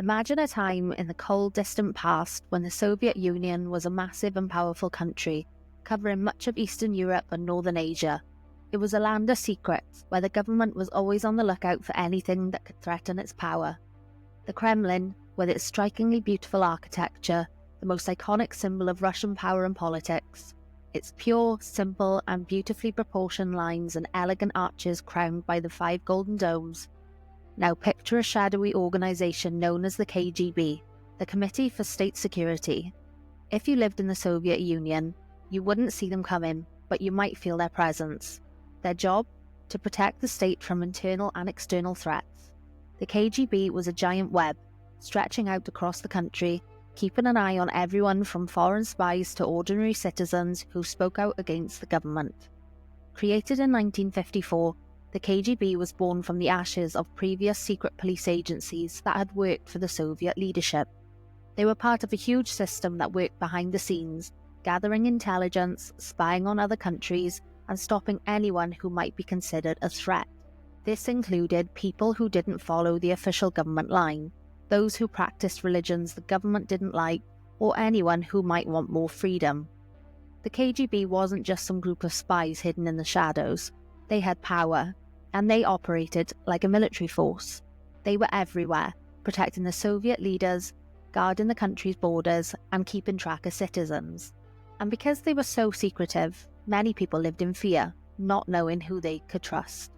Imagine a time in the cold, distant past when the Soviet Union was a massive and powerful country, covering much of Eastern Europe and Northern Asia. It was a land of secrets, where the government was always on the lookout for anything that could threaten its power. The Kremlin, with its strikingly beautiful architecture, the most iconic symbol of Russian power and politics. Its pure, simple, and beautifully proportioned lines and elegant arches crowned by the 5 golden domes. Now picture a shadowy organisation known as the KGB, the Committee for State Security. If you lived in the Soviet Union, you wouldn't see them coming, but you might feel their presence. Their job? To protect the state from internal and external threats. The KGB was a giant web, stretching out across the country, keeping an eye on everyone from foreign spies to ordinary citizens who spoke out against the government. Created in 1954, the KGB was born from the ashes of previous secret police agencies that had worked for the Soviet leadership. They were part of a huge system that worked behind the scenes, gathering intelligence, spying on other countries, and stopping anyone who might be considered a threat. This included people who didn't follow the official government line, those who practiced religions the government didn't like, or anyone who might want more freedom. The KGB wasn't just some group of spies hidden in the shadows. They had power, and they operated like a military force. They were everywhere, protecting the Soviet leaders, guarding the country's borders, and keeping track of citizens. And because they were so secretive, many people lived in fear, not knowing who they could trust.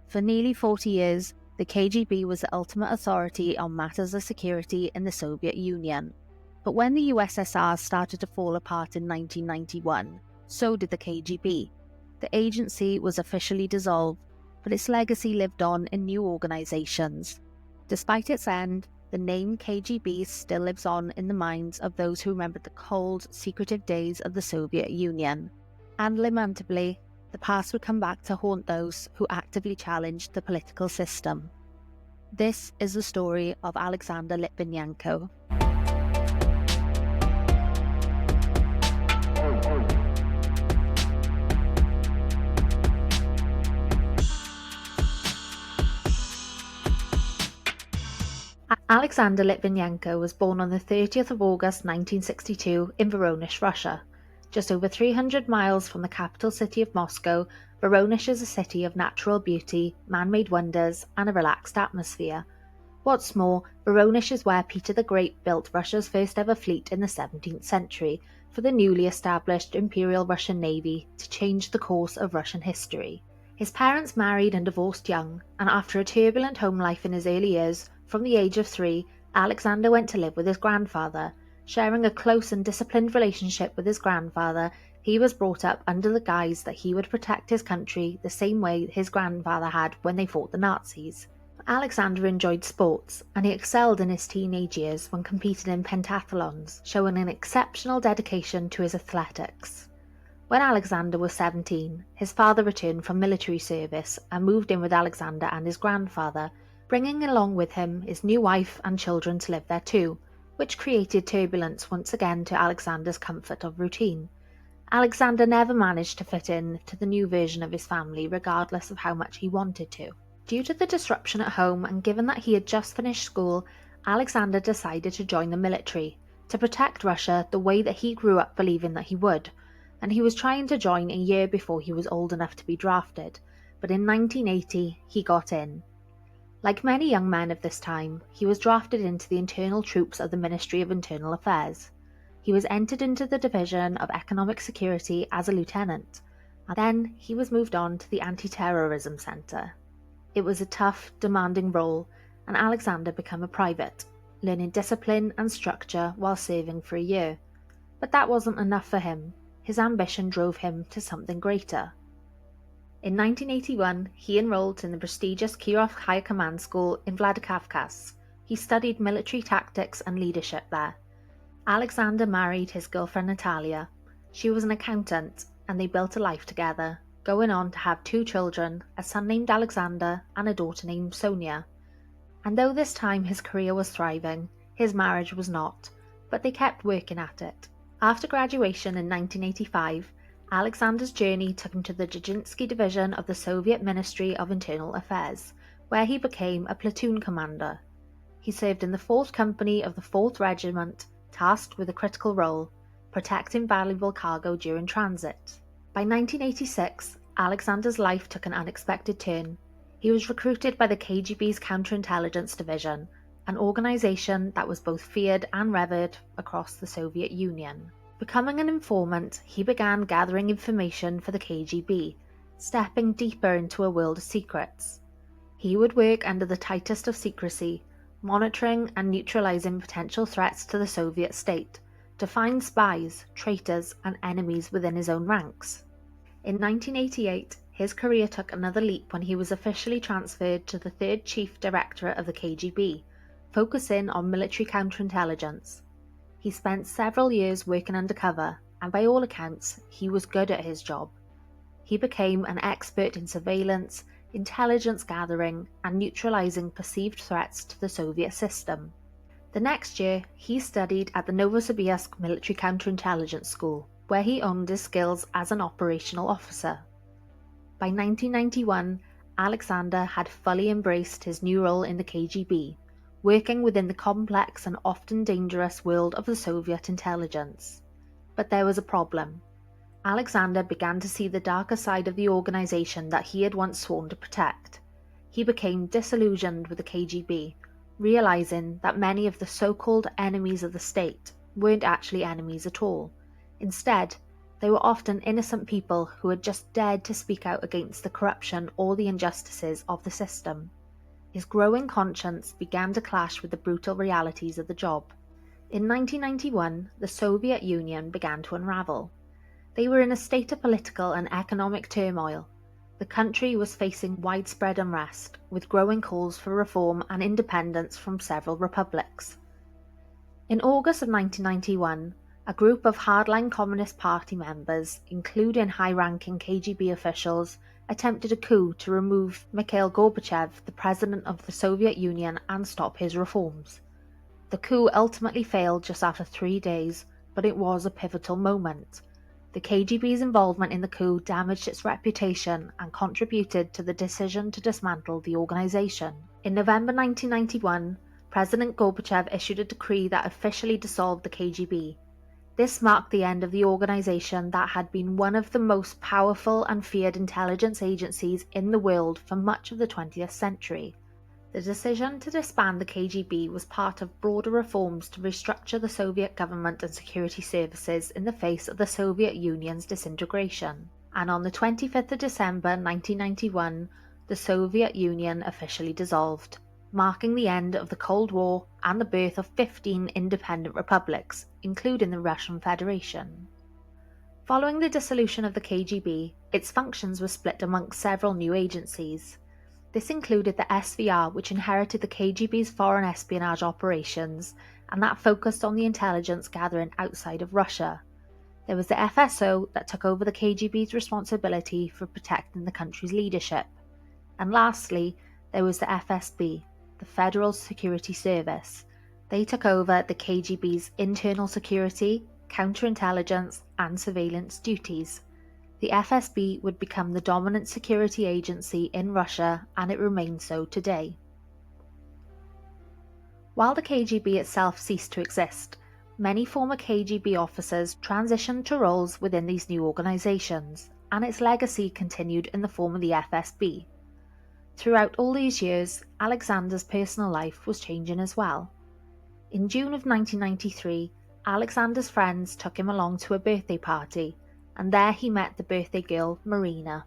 For nearly 40 years, the KGB was the ultimate authority on matters of security in the Soviet Union. But when the USSR started to fall apart in 1991, so did the KGB. The agency was officially dissolved, but its legacy lived on in new organisations. Despite its end, the name KGB still lives on in the minds of those who remembered the cold, secretive days of the Soviet Union. And lamentably, the past would come back to haunt those who actively challenged the political system. This is the story of Alexander Litvinenko. Alexander Litvinenko was born on the 30th of August 1962 in Voronezh, Russia. Just over 300 miles from the capital city of Moscow, Voronezh is a city of natural beauty, man-made wonders, and a relaxed atmosphere. What's more, Voronezh is where Peter the Great built Russia's first ever fleet in the 17th century for the newly established Imperial Russian Navy to change the course of Russian history. His parents married and divorced young, and after a turbulent home life in his early years, from the age of 3, Alexander went to live with his grandfather. Sharing a close and disciplined relationship with his grandfather, he was brought up under the guise that he would protect his country the same way his grandfather had when they fought the Nazis. Alexander enjoyed sports, and he excelled in his teenage years when competing in pentathlons, showing an exceptional dedication to his athletics. When Alexander was 17, his father returned from military service and moved in with Alexander and his grandfather, bringing along with him his new wife and children to live there too, which created turbulence once again to Alexander's comfort of routine. Alexander never managed to fit in to the new version of his family regardless of how much he wanted to. Due to the disruption at home and given that he had just finished school, Alexander decided to join the military, to protect Russia the way that he grew up believing that he would, and he was trying to join a year before he was old enough to be drafted, but in 1980 he got in. Like many young men of this time, he was drafted into the internal troops of the Ministry of Internal Affairs. He was entered into the Division of Economic Security as a lieutenant, and then he was moved on to the Anti-Terrorism Centre. It was a tough, demanding role, and Alexander became a private, learning discipline and structure while serving for a year. But that wasn't enough for him. His ambition drove him to something greater. In 1981, he enrolled in the prestigious Kirov High Command School in Vladikavkaz. He studied military tactics and leadership there. Alexander married his girlfriend Natalia. She was an accountant, and they built a life together, going on to have 2 children, a son named Alexander and a daughter named Sonia. And though this time his career was thriving, his marriage was not, but they kept working at it. After graduation in 1985, Alexander's journey took him to the Dzerzhinsky division of the Soviet Ministry of Internal Affairs, where he became a platoon commander. He served in the 4th Company of the 4th Regiment, tasked with a critical role, protecting valuable cargo during transit. By 1986, Alexander's life took an unexpected turn. He was recruited by the KGB's Counterintelligence Division, an organization that was both feared and revered across the Soviet Union. Becoming an informant, he began gathering information for the KGB, stepping deeper into a world of secrets. He would work under the tightest of secrecy, monitoring and neutralizing potential threats to the Soviet state, to find spies, traitors, and enemies within his own ranks. In 1988, his career took another leap when he was officially transferred to the 3rd Chief Directorate of the KGB, focusing on military counterintelligence. He spent several years working undercover, and by all accounts, he was good at his job. He became an expert in surveillance, intelligence gathering, and neutralizing perceived threats to the Soviet system. The next year, he studied at the Novosibirsk Military Counterintelligence School, where he honed his skills as an operational officer. By 1991, Alexander had fully embraced his new role in the KGB, working within the complex and often dangerous world of the Soviet intelligence. But there was a problem. Alexander began to see the darker side of the organization that he had once sworn to protect. He became disillusioned with the KGB, realizing that many of the so-called enemies of the state weren't actually enemies at all. Instead, they were often innocent people who had just dared to speak out against the corruption or the injustices of the system. His growing conscience began to clash with the brutal realities of the job. In 1991, the Soviet Union began to unravel. They were in a state of political and economic turmoil. The country was facing widespread unrest, with growing calls for reform and independence from several republics. In August of 1991, a group of hardline Communist Party members, including high-ranking KGB officials, attempted a coup to remove Mikhail Gorbachev, the president of the Soviet Union, and stop his reforms. The coup ultimately failed just after 3 days, but it was a pivotal moment. The KGB's involvement in the coup damaged its reputation and contributed to the decision to dismantle the organization. In November 1991, President Gorbachev issued a decree that officially dissolved the KGB. This marked the end of the organization that had been one of the most powerful and feared intelligence agencies in the world for much of the 20th century. The decision to disband the KGB was part of broader reforms to restructure the Soviet government and security services in the face of the Soviet Union's disintegration. And on the 25th of December 1991, the Soviet Union officially dissolved, marking the end of the Cold War and the birth of 15 independent republics, including the Russian Federation. Following the dissolution of the KGB, its functions were split amongst several new agencies. This included the SVR, which inherited the KGB's foreign espionage operations, and that focused on the intelligence gathering outside of Russia. There was the FSO that took over the KGB's responsibility for protecting the country's leadership. And lastly, there was the FSB, the Federal Security Service. They took over the KGB's internal security, counterintelligence, and surveillance duties. The FSB would become the dominant security agency in Russia, and it remains so today. While the KGB itself ceased to exist, many former KGB officers transitioned to roles within these new organizations, and its legacy continued in the form of the FSB. Throughout all these years, Alexander's personal life was changing as well. In June of 1993, Alexander's friends took him along to a birthday party, and there he met the birthday girl, Marina.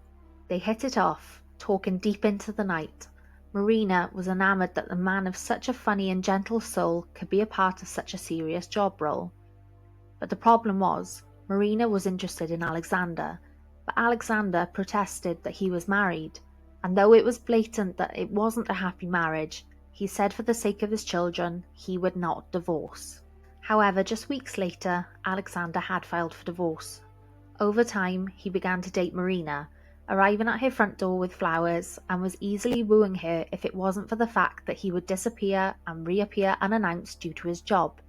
They hit it off, talking deep into the night. Marina was enamoured that a man of such a funny and gentle soul could be a part of such a serious job role. But the problem was, Marina was interested in Alexander, but Alexander protested that he was married, and though it was blatant that it wasn't a happy marriage, he said for the sake of his children, he would not divorce. However, just weeks later, Alexander had filed for divorce. Over time, he began to date Marina, arriving at her front door with flowers, and was easily wooing her if it wasn't for the fact that he would disappear and reappear unannounced due to his job.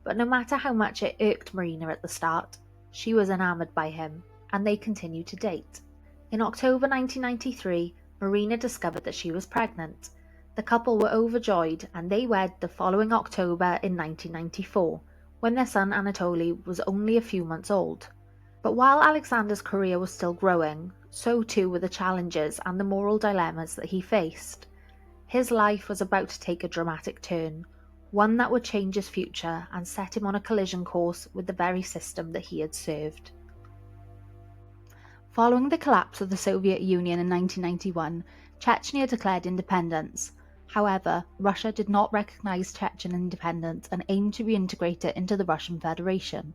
But no matter how much it irked Marina at the start, she was enamoured by him, and they continued to date. In October 1993, Marina discovered that she was pregnant. The couple were overjoyed and they wed the following October in 1994, when their son Anatoly was only a few months old. But while Alexander's career was still growing, so too were the challenges and the moral dilemmas that he faced. His life was about to take a dramatic turn, one that would change his future and set him on a collision course with the very system that he had served. Following the collapse of the Soviet Union in 1991, Chechnya declared independence. However, Russia did not recognize Chechen independence and aimed to reintegrate it into the Russian Federation.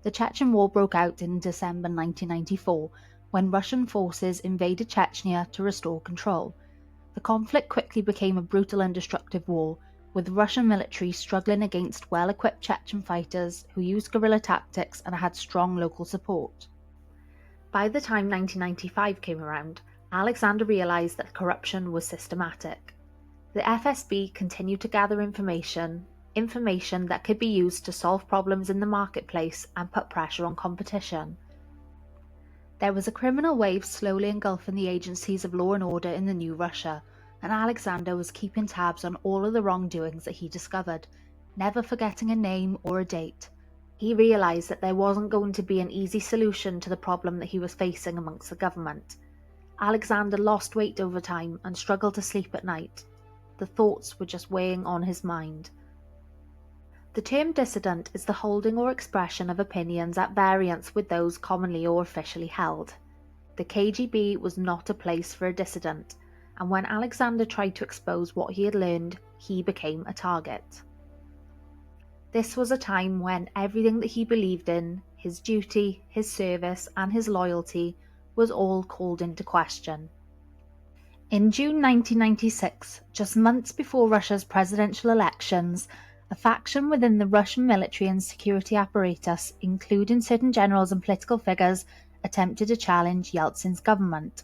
The Chechen War broke out in December 1994, when Russian forces invaded Chechnya to restore control. The conflict quickly became a brutal and destructive war, with the Russian military struggling against well-equipped Chechen fighters who used guerrilla tactics and had strong local support. By the time 1995 came around, Alexander realized that corruption was systematic. The FSB continued to gather information that could be used to solve problems in the marketplace and put pressure on competition. There was a criminal wave slowly engulfing the agencies of law and order in the new Russia, and Alexander was keeping tabs on all of the wrongdoings that he discovered, never forgetting a name or a date. He realized that there wasn't going to be an easy solution to the problem that he was facing amongst the government. Alexander lost weight over time and struggled to sleep at night. The thoughts were just weighing on his mind. The term dissident is the holding or expression of opinions at variance with those commonly or officially held. The KGB was not a place for a dissident, and when Alexander tried to expose what he had learned, he became a target. This was a time when everything that he believed in, his duty, his service, and his loyalty, was all called into question. In June 1996, just months before Russia's presidential elections, a faction within the Russian military and security apparatus, including certain generals and political figures, attempted to challenge Yeltsin's government.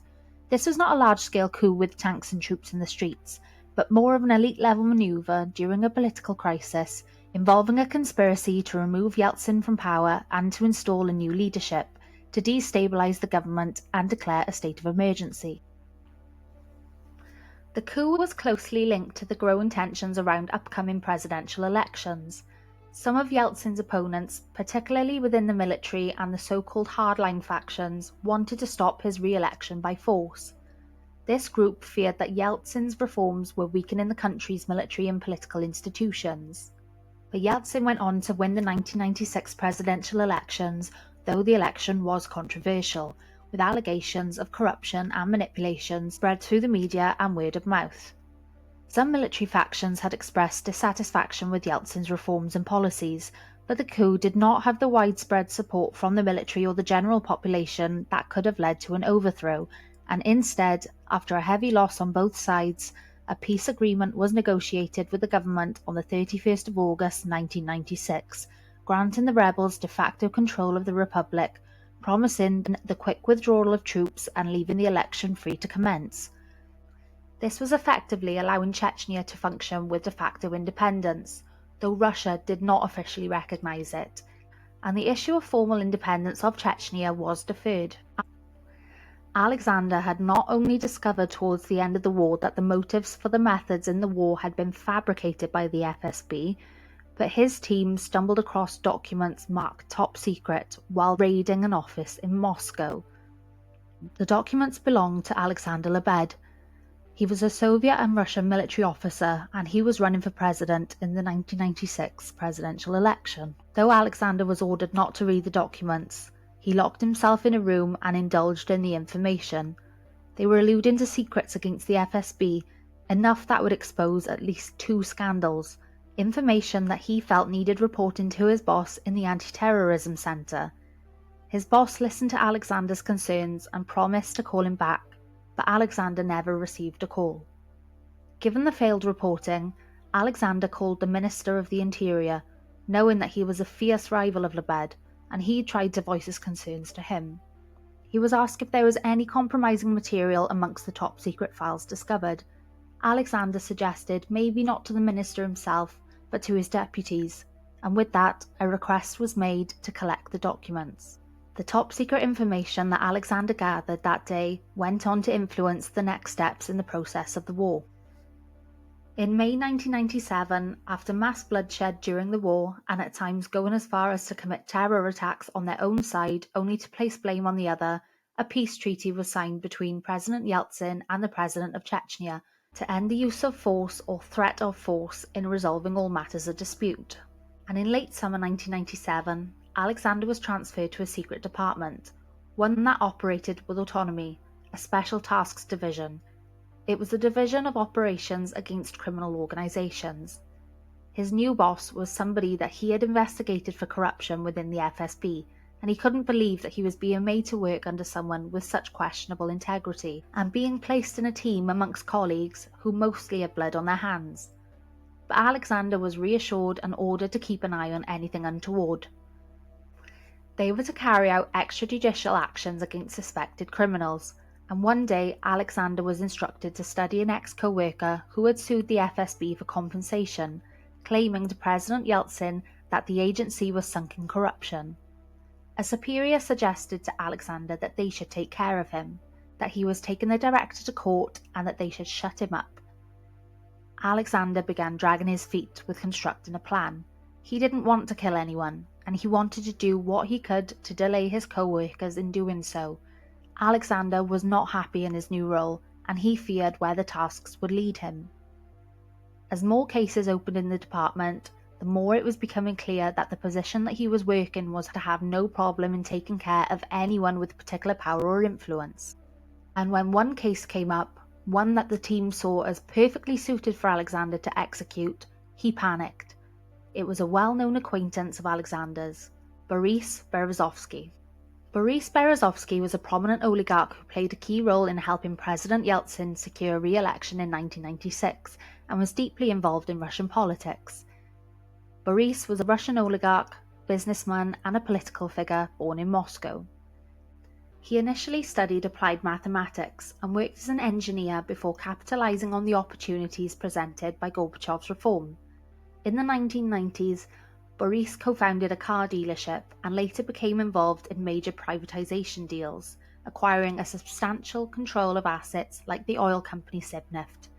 This was not a large-scale coup with tanks and troops in the streets, but more of an elite-level maneuver during a political crisis, involving a conspiracy to remove Yeltsin from power and to install a new leadership, to destabilize the government and declare a state of emergency. The coup was closely linked to the growing tensions around upcoming presidential elections. Some of Yeltsin's opponents, particularly within the military and the so-called hardline factions, wanted to stop his re-election by force. This group feared that Yeltsin's reforms were weakening the country's military and political institutions. But Yeltsin went on to win the 1996 presidential elections, though the election was controversial, with allegations of corruption and manipulation spread through the media and word of mouth. Some military factions had expressed dissatisfaction with Yeltsin's reforms and policies, but the coup did not have the widespread support from the military or the general population that could have led to an overthrow, and instead, after a heavy loss on both sides, a peace agreement was negotiated with the government on the 31st of August 1996, granting the rebels de facto control of the republic, promising the quick withdrawal of troops and leaving the election free to commence. This was effectively allowing Chechnya to function with de facto independence, though Russia did not officially recognize it, and the issue of formal independence of Chechnya was deferred. Alexander had not only discovered towards the end of the war that the motives for the methods in the war had been fabricated by the FSB, but his team stumbled across documents marked top secret while raiding an office in Moscow. The documents belonged to Alexander Lebed. He was a Soviet and Russian military officer, and he was running for president in the 1996 presidential election. Though Alexander was ordered not to read the documents, he locked himself in a room and indulged in the information. They were alluding to secrets against the FSB, enough that would expose at least 2 scandals, information that he felt needed reporting to his boss in the Anti-Terrorism Center. His boss listened to Alexander's concerns and promised to call him back, but Alexander never received a call. Given the failed reporting, Alexander called the Minister of the Interior, knowing that he was a fierce rival of Lebed, and he tried to voice his concerns to him. He was asked if there was any compromising material amongst the top secret files discovered. Alexander suggested maybe not to the minister himself, but to his deputies, and with that, a request was made to collect the documents. The top secret information that Alexander gathered that day went on to influence the next steps in the process of the war. In May 1997, after mass bloodshed during the war, and at times going as far as to commit terror attacks on their own side only to place blame on the other, a peace treaty was signed between President Yeltsin and the President of Chechnya to end the use of force or threat of force in resolving all matters of dispute. And in late summer 1997, Alexander was transferred to a secret department, one that operated with autonomy, a special tasks division. It was the Division of Operations Against Criminal Organizations. His new boss was somebody that he had investigated for corruption within the FSB, and he couldn't believe that he was being made to work under someone with such questionable integrity, and being placed in a team amongst colleagues who mostly had blood on their hands. But Alexander was reassured and ordered to keep an eye on anything untoward. They were to carry out extrajudicial actions against suspected criminals, and one day Alexander was instructed to study an ex-co-worker who had sued the FSB for compensation, claiming to President Yeltsin that the agency was sunk in corruption. A superior suggested to Alexander that they should take care of him, that he was taking the director to court and that they should shut him up. Alexander began dragging his feet with constructing a plan. He didn't want to kill anyone, and he wanted to do what he could to delay his co-workers in doing so. Alexander was not happy in his new role, and he feared where the tasks would lead him. As more cases opened in the department, the more it was becoming clear that the position that he was working was to have no problem in taking care of anyone with particular power or influence. And when one case came up, one that the team saw as perfectly suited for Alexander to execute, he panicked. It was a well-known acquaintance of Alexander's, Boris Berezovsky. Boris Berezovsky was a prominent oligarch who played a key role in helping President Yeltsin secure re-election in 1996 and was deeply involved in Russian politics. Boris was a Russian oligarch, businessman and a political figure born in Moscow. He initially studied applied mathematics and worked as an engineer before capitalizing on the opportunities presented by Gorbachev's reform. In the 1990s, Boris co-founded a car dealership and later became involved in major privatization deals, acquiring a substantial control of assets like the oil company Sibneft.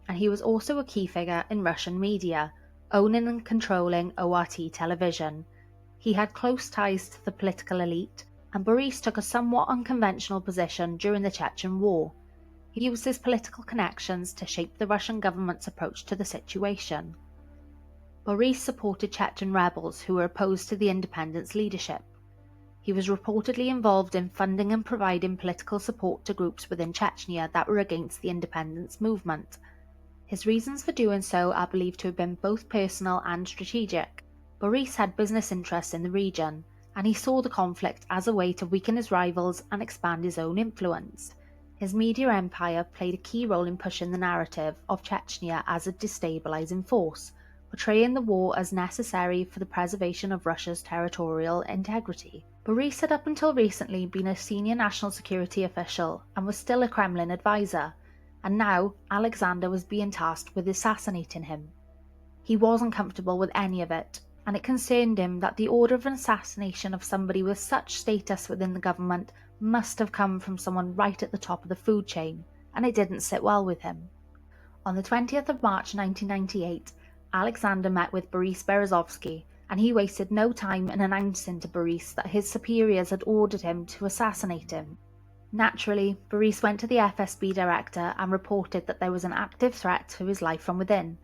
And he was also a key figure in Russian media, owning and controlling ORT television. He had close ties to the political elite, and Boris took a somewhat unconventional position during the Chechen War. He used his political connections to shape the Russian government's approach to the situation. Boris supported Chechen rebels who were opposed to the independence leadership. He was reportedly involved in funding and providing political support to groups within Chechnya that were against the independence movement. His reasons for doing so are believed to have been both personal and strategic. Boris had business interests in the region, and he saw the conflict as a way to weaken his rivals and expand his own influence. His media empire played a key role in pushing the narrative of Chechnya as a destabilizing force, portraying the war as necessary for the preservation of Russia's territorial integrity. Boris had up until recently been a senior national security official and was still a Kremlin advisor, and now Alexander was being tasked with assassinating him. He wasn't comfortable with any of it, and it concerned him that the order of an assassination of somebody with such status within the government must have come from someone right at the top of the food chain, and it didn't sit well with him. On the 20th of March 1998, Alexander met with Boris Berezovsky, and he wasted no time in announcing to Boris that his superiors had ordered him to assassinate him. Naturally, Boris went to the FSB director and reported that there was an active threat to his life from within,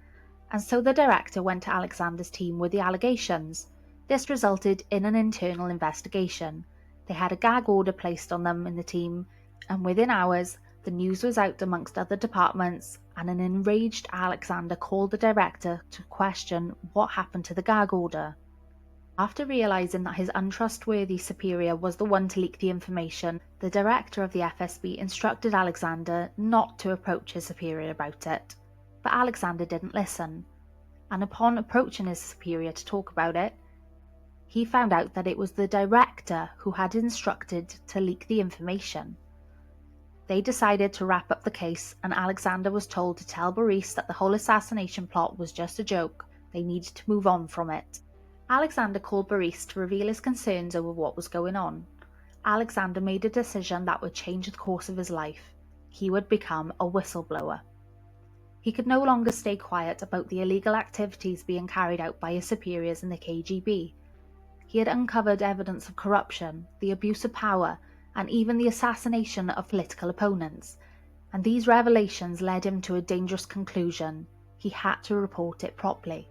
and so the director went to Alexander's team with the allegations. This resulted in an internal investigation. They had a gag order placed on them in the team, and within hours, the news was out amongst other departments, and an enraged Alexander called the director to question what happened to the gag order. After realizing that his untrustworthy superior was the one to leak the information, the director of the FSB instructed Alexander not to approach his superior about it. But Alexander didn't listen, and upon approaching his superior to talk about it, he found out that it was the director who had instructed to leak the information. They decided to wrap up the case, and Alexander was told to tell Boris that the whole assassination plot was just a joke. They needed to move on from it. Alexander called Boris to reveal his concerns over what was going on. Alexander made a decision that would change the course of his life. He would become a whistleblower. He could no longer stay quiet about the illegal activities being carried out by his superiors in the KGB. He had uncovered evidence of corruption, the abuse of power, and even the assassination of political opponents, and these revelations led him to a dangerous conclusion: he had to report it properly.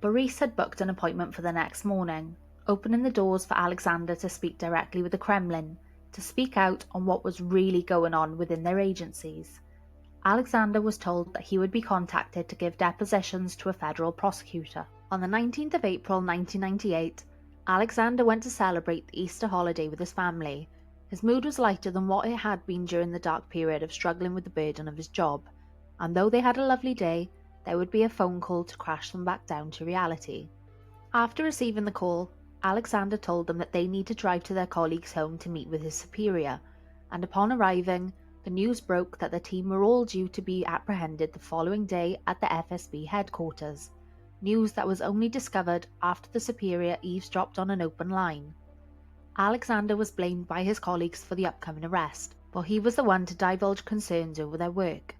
Boris had booked an appointment for the next morning, opening the doors for Alexander to speak directly with the Kremlin, to speak out on what was really going on within their agencies. Alexander was told that he would be contacted to give depositions to a federal prosecutor. On the 19th of April 1998, Alexander went to celebrate the Easter holiday with his family. His mood was lighter than what it had been during the dark period of struggling with the burden of his job, and though they had a lovely day, there would be a phone call to crash them back down to reality. After receiving the call, Alexander told them that they need to drive to their colleague's home to meet with his superior, and upon arriving, the news broke that the team were all due to be apprehended the following day at the FSB headquarters, news that was only discovered after the superior eavesdropped on an open line. Alexander was blamed by his colleagues for the upcoming arrest, for he was the one to divulge concerns over their work.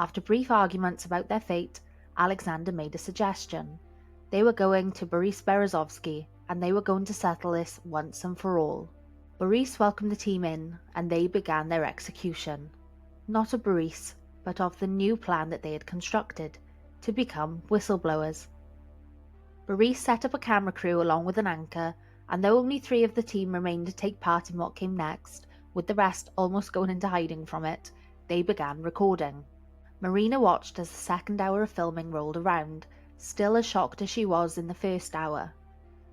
After brief arguments about their fate, Alexander made a suggestion. They were going to Boris Berezovsky, and they were going to settle this once and for all. Boris welcomed the team in, and they began their execution. Not of Boris, but of the new plan that they had constructed, to become whistleblowers. Boris set up a camera crew along with an anchor, and though only 3 of the team remained to take part in what came next, with the rest almost going into hiding from it, they began recording. Marina watched as the second hour of filming rolled around, still as shocked as she was in the first hour.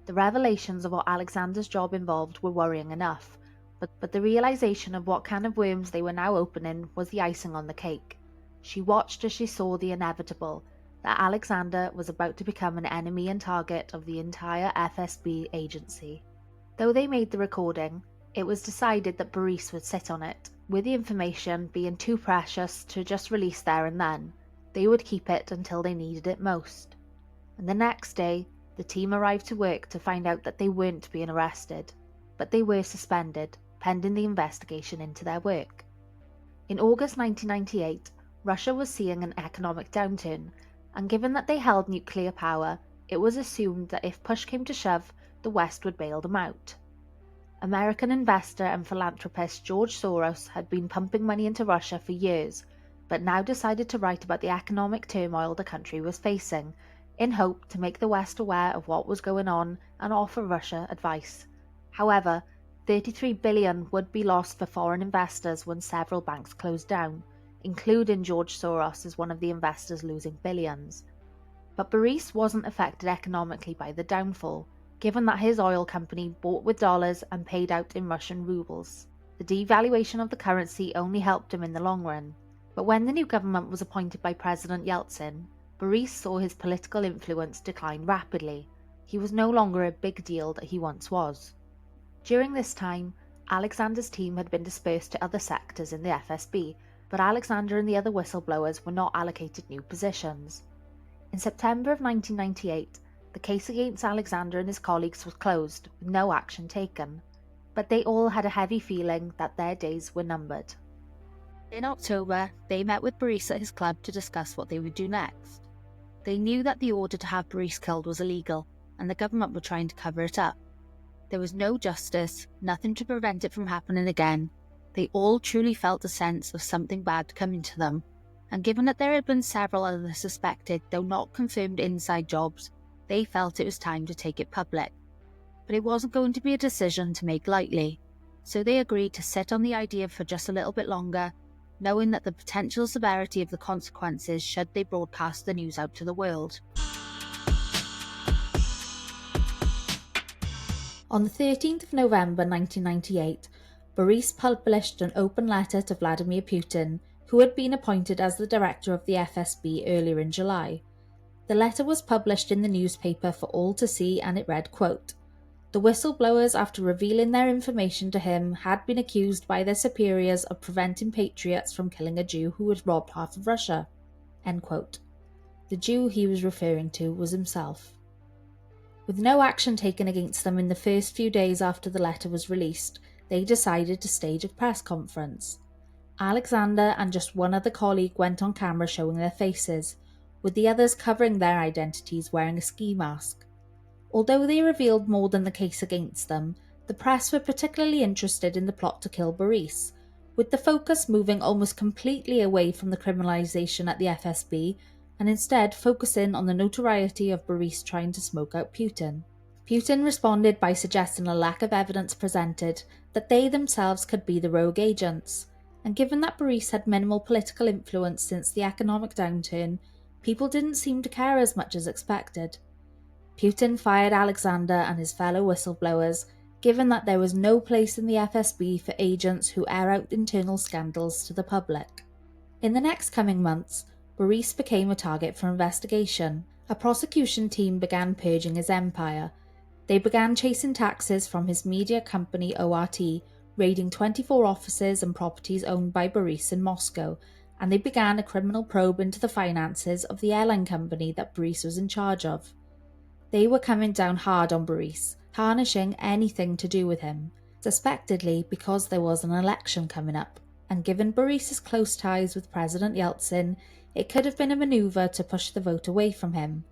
The revelations of what Alexander's job involved were worrying enough, but the realization of what can of worms they were now opening was the icing on the cake. She watched as she saw the inevitable, that Alexander was about to become an enemy and target of the entire FSB agency. Though they made the recording, it was decided that Boris would sit on it, with the information being too precious to just release there and then. They would keep it until they needed it most. And the next day, the team arrived to work to find out that they weren't being arrested, but they were suspended, pending the investigation into their work. In August 1998, Russia was seeing an economic downturn, and given that they held nuclear power, it was assumed that if push came to shove, the West would bail them out. American investor and philanthropist George Soros had been pumping money into Russia for years, but now decided to write about the economic turmoil the country was facing, in hope to make the West aware of what was going on and offer Russia advice. However, $33 billion would be lost for foreign investors when several banks closed down, including George Soros as one of the investors losing billions. But Boris wasn't affected economically by the downfall, given that his oil company bought with dollars and paid out in Russian rubles. The devaluation of the currency only helped him in the long run. But when the new government was appointed by President Yeltsin, Boris saw his political influence decline rapidly. He was no longer a big deal that he once was. During this time, Alexander's team had been dispersed to other sectors in the FSB, but Alexander and the other whistleblowers were not allocated new positions. In September of 1998, the case against Alexander and his colleagues was closed, with no action taken, but they all had a heavy feeling that their days were numbered. In October, they met with Boris at his club to discuss what they would do next. They knew that the order to have Boris killed was illegal, and the government were trying to cover it up. There was no justice, nothing to prevent it from happening again. They all truly felt a sense of something bad coming to them, and given that there had been several other suspected, though not confirmed inside jobs, they felt it was time to take it public. But it wasn't going to be a decision to make lightly, so they agreed to sit on the idea for just a little bit longer, knowing that the potential severity of the consequences should they broadcast the news out to the world. On the 13th of November 1998, Boris published an open letter to Vladimir Putin, who had been appointed as the director of the FSB earlier in July. The letter was published in the newspaper for all to see, and it read, quote, "The whistleblowers, after revealing their information to him, had been accused by their superiors of preventing patriots from killing a Jew who had robbed half of Russia." End quote. The Jew he was referring to was himself. With no action taken against them in the first few days after the letter was released, they decided to stage a press conference. Alexander and just one other colleague went on camera showing their faces, with the others covering their identities wearing a ski mask. Although they revealed more than the case against them, the press were particularly interested in the plot to kill Boris, with the focus moving almost completely away from the criminalisation at the FSB and instead focusing on the notoriety of Boris trying to smoke out Putin. Putin responded by suggesting a lack of evidence presented that they themselves could be the rogue agents, and given that Boris had minimal political influence since the economic downturn, people didn't seem to care as much as expected. Putin fired Alexander and his fellow whistleblowers, given that there was no place in the FSB for agents who air out internal scandals to the public. In the next coming months, Boris became a target for investigation. A prosecution team began purging his empire. They began chasing taxes from his media company ORT, raiding 24 offices and properties owned by Boris in Moscow, and they began a criminal probe into the finances of the airline company that Boris was in charge of. They were coming down hard on Boris, tarnishing anything to do with him, suspectedly because there was an election coming up, and given Boris's close ties with President Yeltsin, it could have been a manoeuvre to push the vote away from him.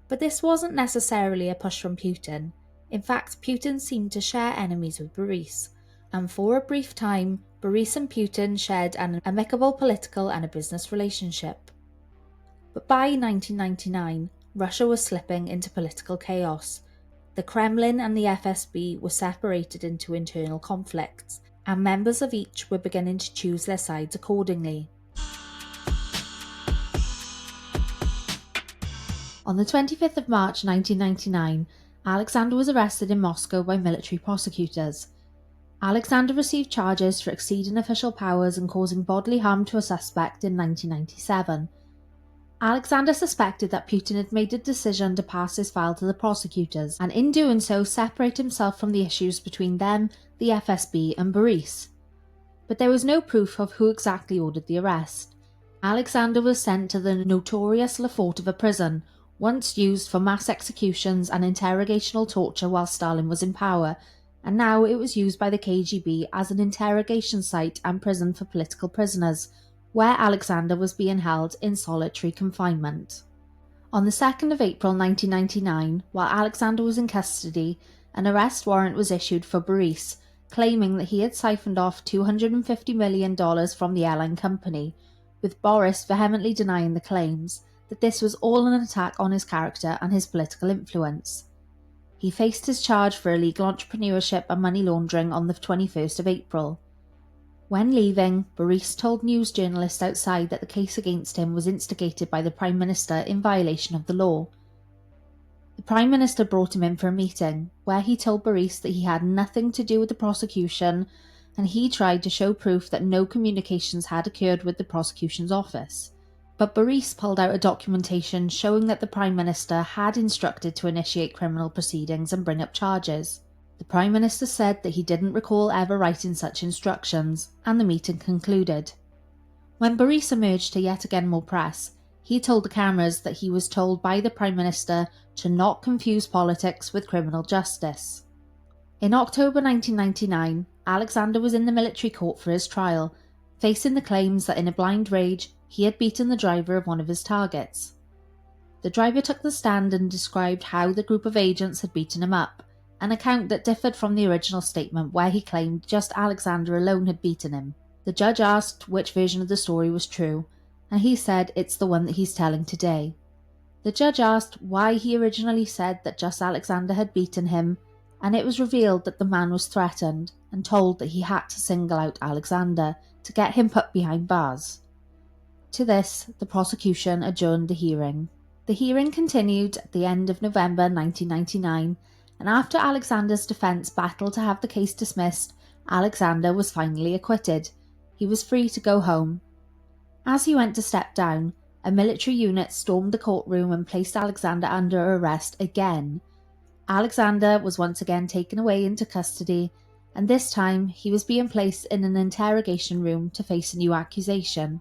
But this wasn't necessarily a push from Putin. In fact, Putin seemed to share enemies with Boris, and for a brief time, Boris and Putin shared an amicable political and a business relationship. But by 1999, Russia was slipping into political chaos. The Kremlin and the FSB were separated into internal conflicts, and members of each were beginning to choose their sides accordingly. On the 25th of March 1999, Alexander was arrested in Moscow by military prosecutors. Alexander received charges for exceeding official powers and causing bodily harm to a suspect in 1997. Alexander suspected that Putin had made a decision to pass his file to the prosecutors, and in doing so separate himself from the issues between them, the FSB and Boris. But there was no proof of who exactly ordered the arrest. Alexander was sent to the notorious Lefortovo prison, once used for mass executions and interrogational torture while Stalin was in power, and now it was used by the KGB as an interrogation site and prison for political prisoners, where Alexander was being held in solitary confinement. On the 2nd of April 1999, while Alexander was in custody, an arrest warrant was issued for Boris, claiming that he had siphoned off $250 million from the airline company, with Boris vehemently denying the claims, that this was all an attack on his character and his political influence. He faced his charge for illegal entrepreneurship and money laundering on the 21st of April. When leaving, Boris told news journalists outside that the case against him was instigated by the Prime Minister in violation of the law. The Prime Minister brought him in for a meeting, where he told Boris that he had nothing to do with the prosecution, and he tried to show proof that no communications had occurred with the prosecution's office. But Boris pulled out a documentation showing that the Prime Minister had instructed to initiate criminal proceedings and bring up charges. The Prime Minister said that he didn't recall ever writing such instructions, and the meeting concluded. When Boris emerged to yet again more press, he told the cameras that he was told by the Prime Minister to not confuse politics with criminal justice. In October 1999, Alexander was in the military court for his trial, facing the claims that in a blind rage he had beaten the driver of one of his targets. The driver took the stand and described how the group of agents had beaten him up, an account that differed from the original statement where he claimed just Alexander alone had beaten him. The judge asked which version of the story was true, and he said it's the one that he's telling today. The judge asked why he originally said that just Alexander had beaten him, and it was revealed that the man was threatened and told that he had to single out Alexander to get him put behind bars. To this, the prosecution adjourned the hearing. The hearing continued at the end of November 1999, and after Alexander's defence battled to have the case dismissed, Alexander was finally acquitted. He was free to go home. As he went to step down, a military unit stormed the courtroom and placed Alexander under arrest again. Alexander was once again taken away into custody, and this time he was being placed in an interrogation room to face a new accusation.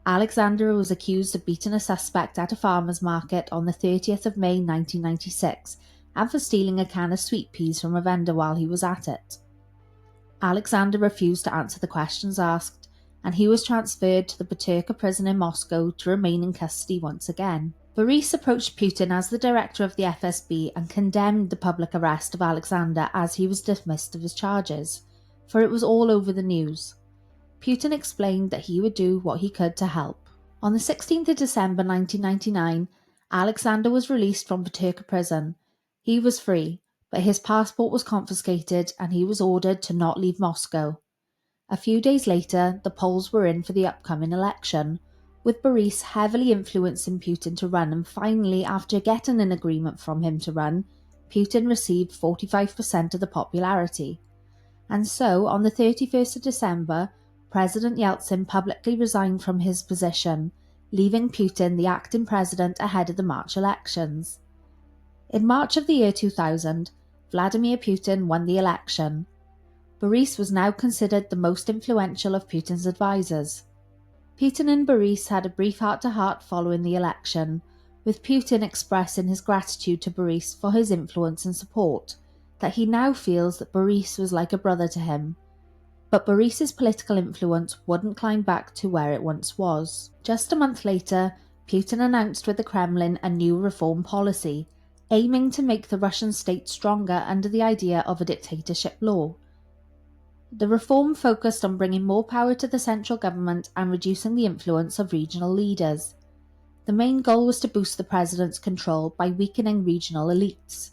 Alexander was accused of beating a suspect at a farmer's market on the 30th of May 1996 and for stealing a can of sweet peas from a vendor while he was at it. Alexander refused to answer the questions asked, and he was transferred to the Butyrka prison in Moscow to remain in custody once again. Boris approached Putin as the director of the FSB and condemned the public arrest of Alexander as he was dismissed of his charges, for it was all over the news. Putin explained that he would do what he could to help. On the 16th of December 1999, Alexander was released from Butyrka prison. He was free, but his passport was confiscated and he was ordered to not leave Moscow. A few days later, the polls were in for the upcoming election, with Boris heavily influencing Putin to run, and finally, after getting an agreement from him to run, Putin received 45% of the popularity. And so, on the 31st of December, President Yeltsin publicly resigned from his position, leaving Putin the acting president ahead of the March elections. In March of the year 2000, Vladimir Putin won the election. Boris was now considered the most influential of Putin's advisors. Putin and Boris had a brief heart-to-heart following the election, with Putin expressing his gratitude to Boris for his influence and support, that he now feels that Boris was like a brother to him. But Boris's political influence wouldn't climb back to where it once was. Just a month later, Putin announced with the Kremlin a new reform policy, aiming to make the Russian state stronger under the idea of a dictatorship law. The reform focused on bringing more power to the central government and reducing the influence of regional leaders. The main goal was to boost the president's control by weakening regional elites.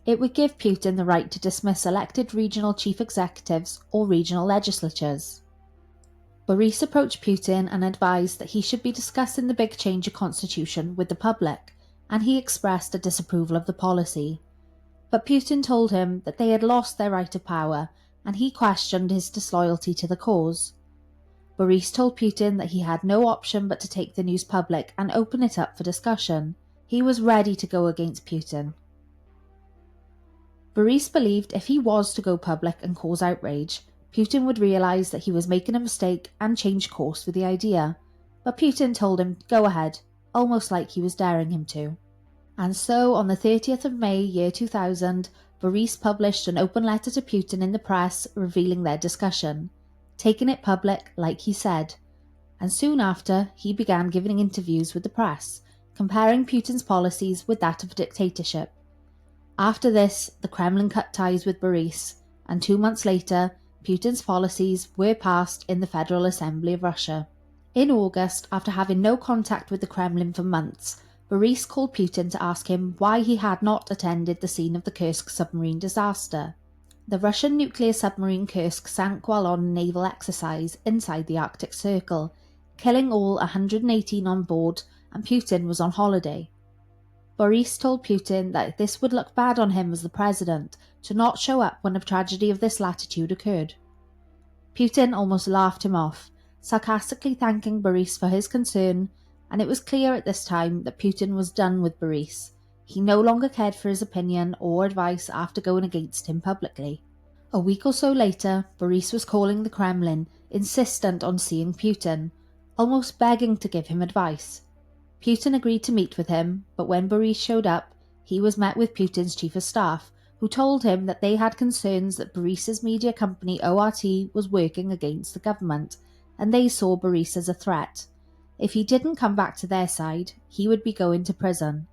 It would give Putin the right to dismiss elected regional chief executives or regional legislatures. Boris approached Putin and advised that he should be discussing the big change of constitution with the public, and he expressed a disapproval of the policy. But Putin told him that they had lost their right of power, and he questioned his disloyalty to the cause. Boris told Putin that he had no option but to take the news public and open it up for discussion. He was ready to go against Putin. Boris believed if he was to go public and cause outrage, Putin would realise that he was making a mistake and change course with the idea. But Putin told him to go ahead, almost like he was daring him to. And so, on the 30th of May, year 2000, Boris published an open letter to Putin in the press revealing their discussion, taking it public like he said. And soon after, he began giving interviews with the press, comparing Putin's policies with that of a dictatorship. After this, the Kremlin cut ties with Boris, and 2 months later, Putin's policies were passed in the Federal Assembly of Russia. In August, after having no contact with the Kremlin for months, Boris called Putin to ask him why he had not attended the scene of the Kursk submarine disaster. The Russian nuclear submarine Kursk sank while on a naval exercise inside the Arctic Circle, killing all 118 on board, and Putin was on holiday. Boris told Putin that this would look bad on him as the president to not show up when a tragedy of this latitude occurred. Putin almost laughed him off, sarcastically thanking Boris for his concern, and it was clear at this time that Putin was done with Boris. He no longer cared for his opinion or advice after going against him publicly. A week or so later, Boris was calling the Kremlin, insistent on seeing Putin, almost begging to give him advice. Putin agreed to meet with him, but when Boris showed up, he was met with Putin's chief of staff, who told him that they had concerns that Boris's media company ORT was working against the government, and they saw Boris as a threat. If he didn't come back to their side, he would be going to prison.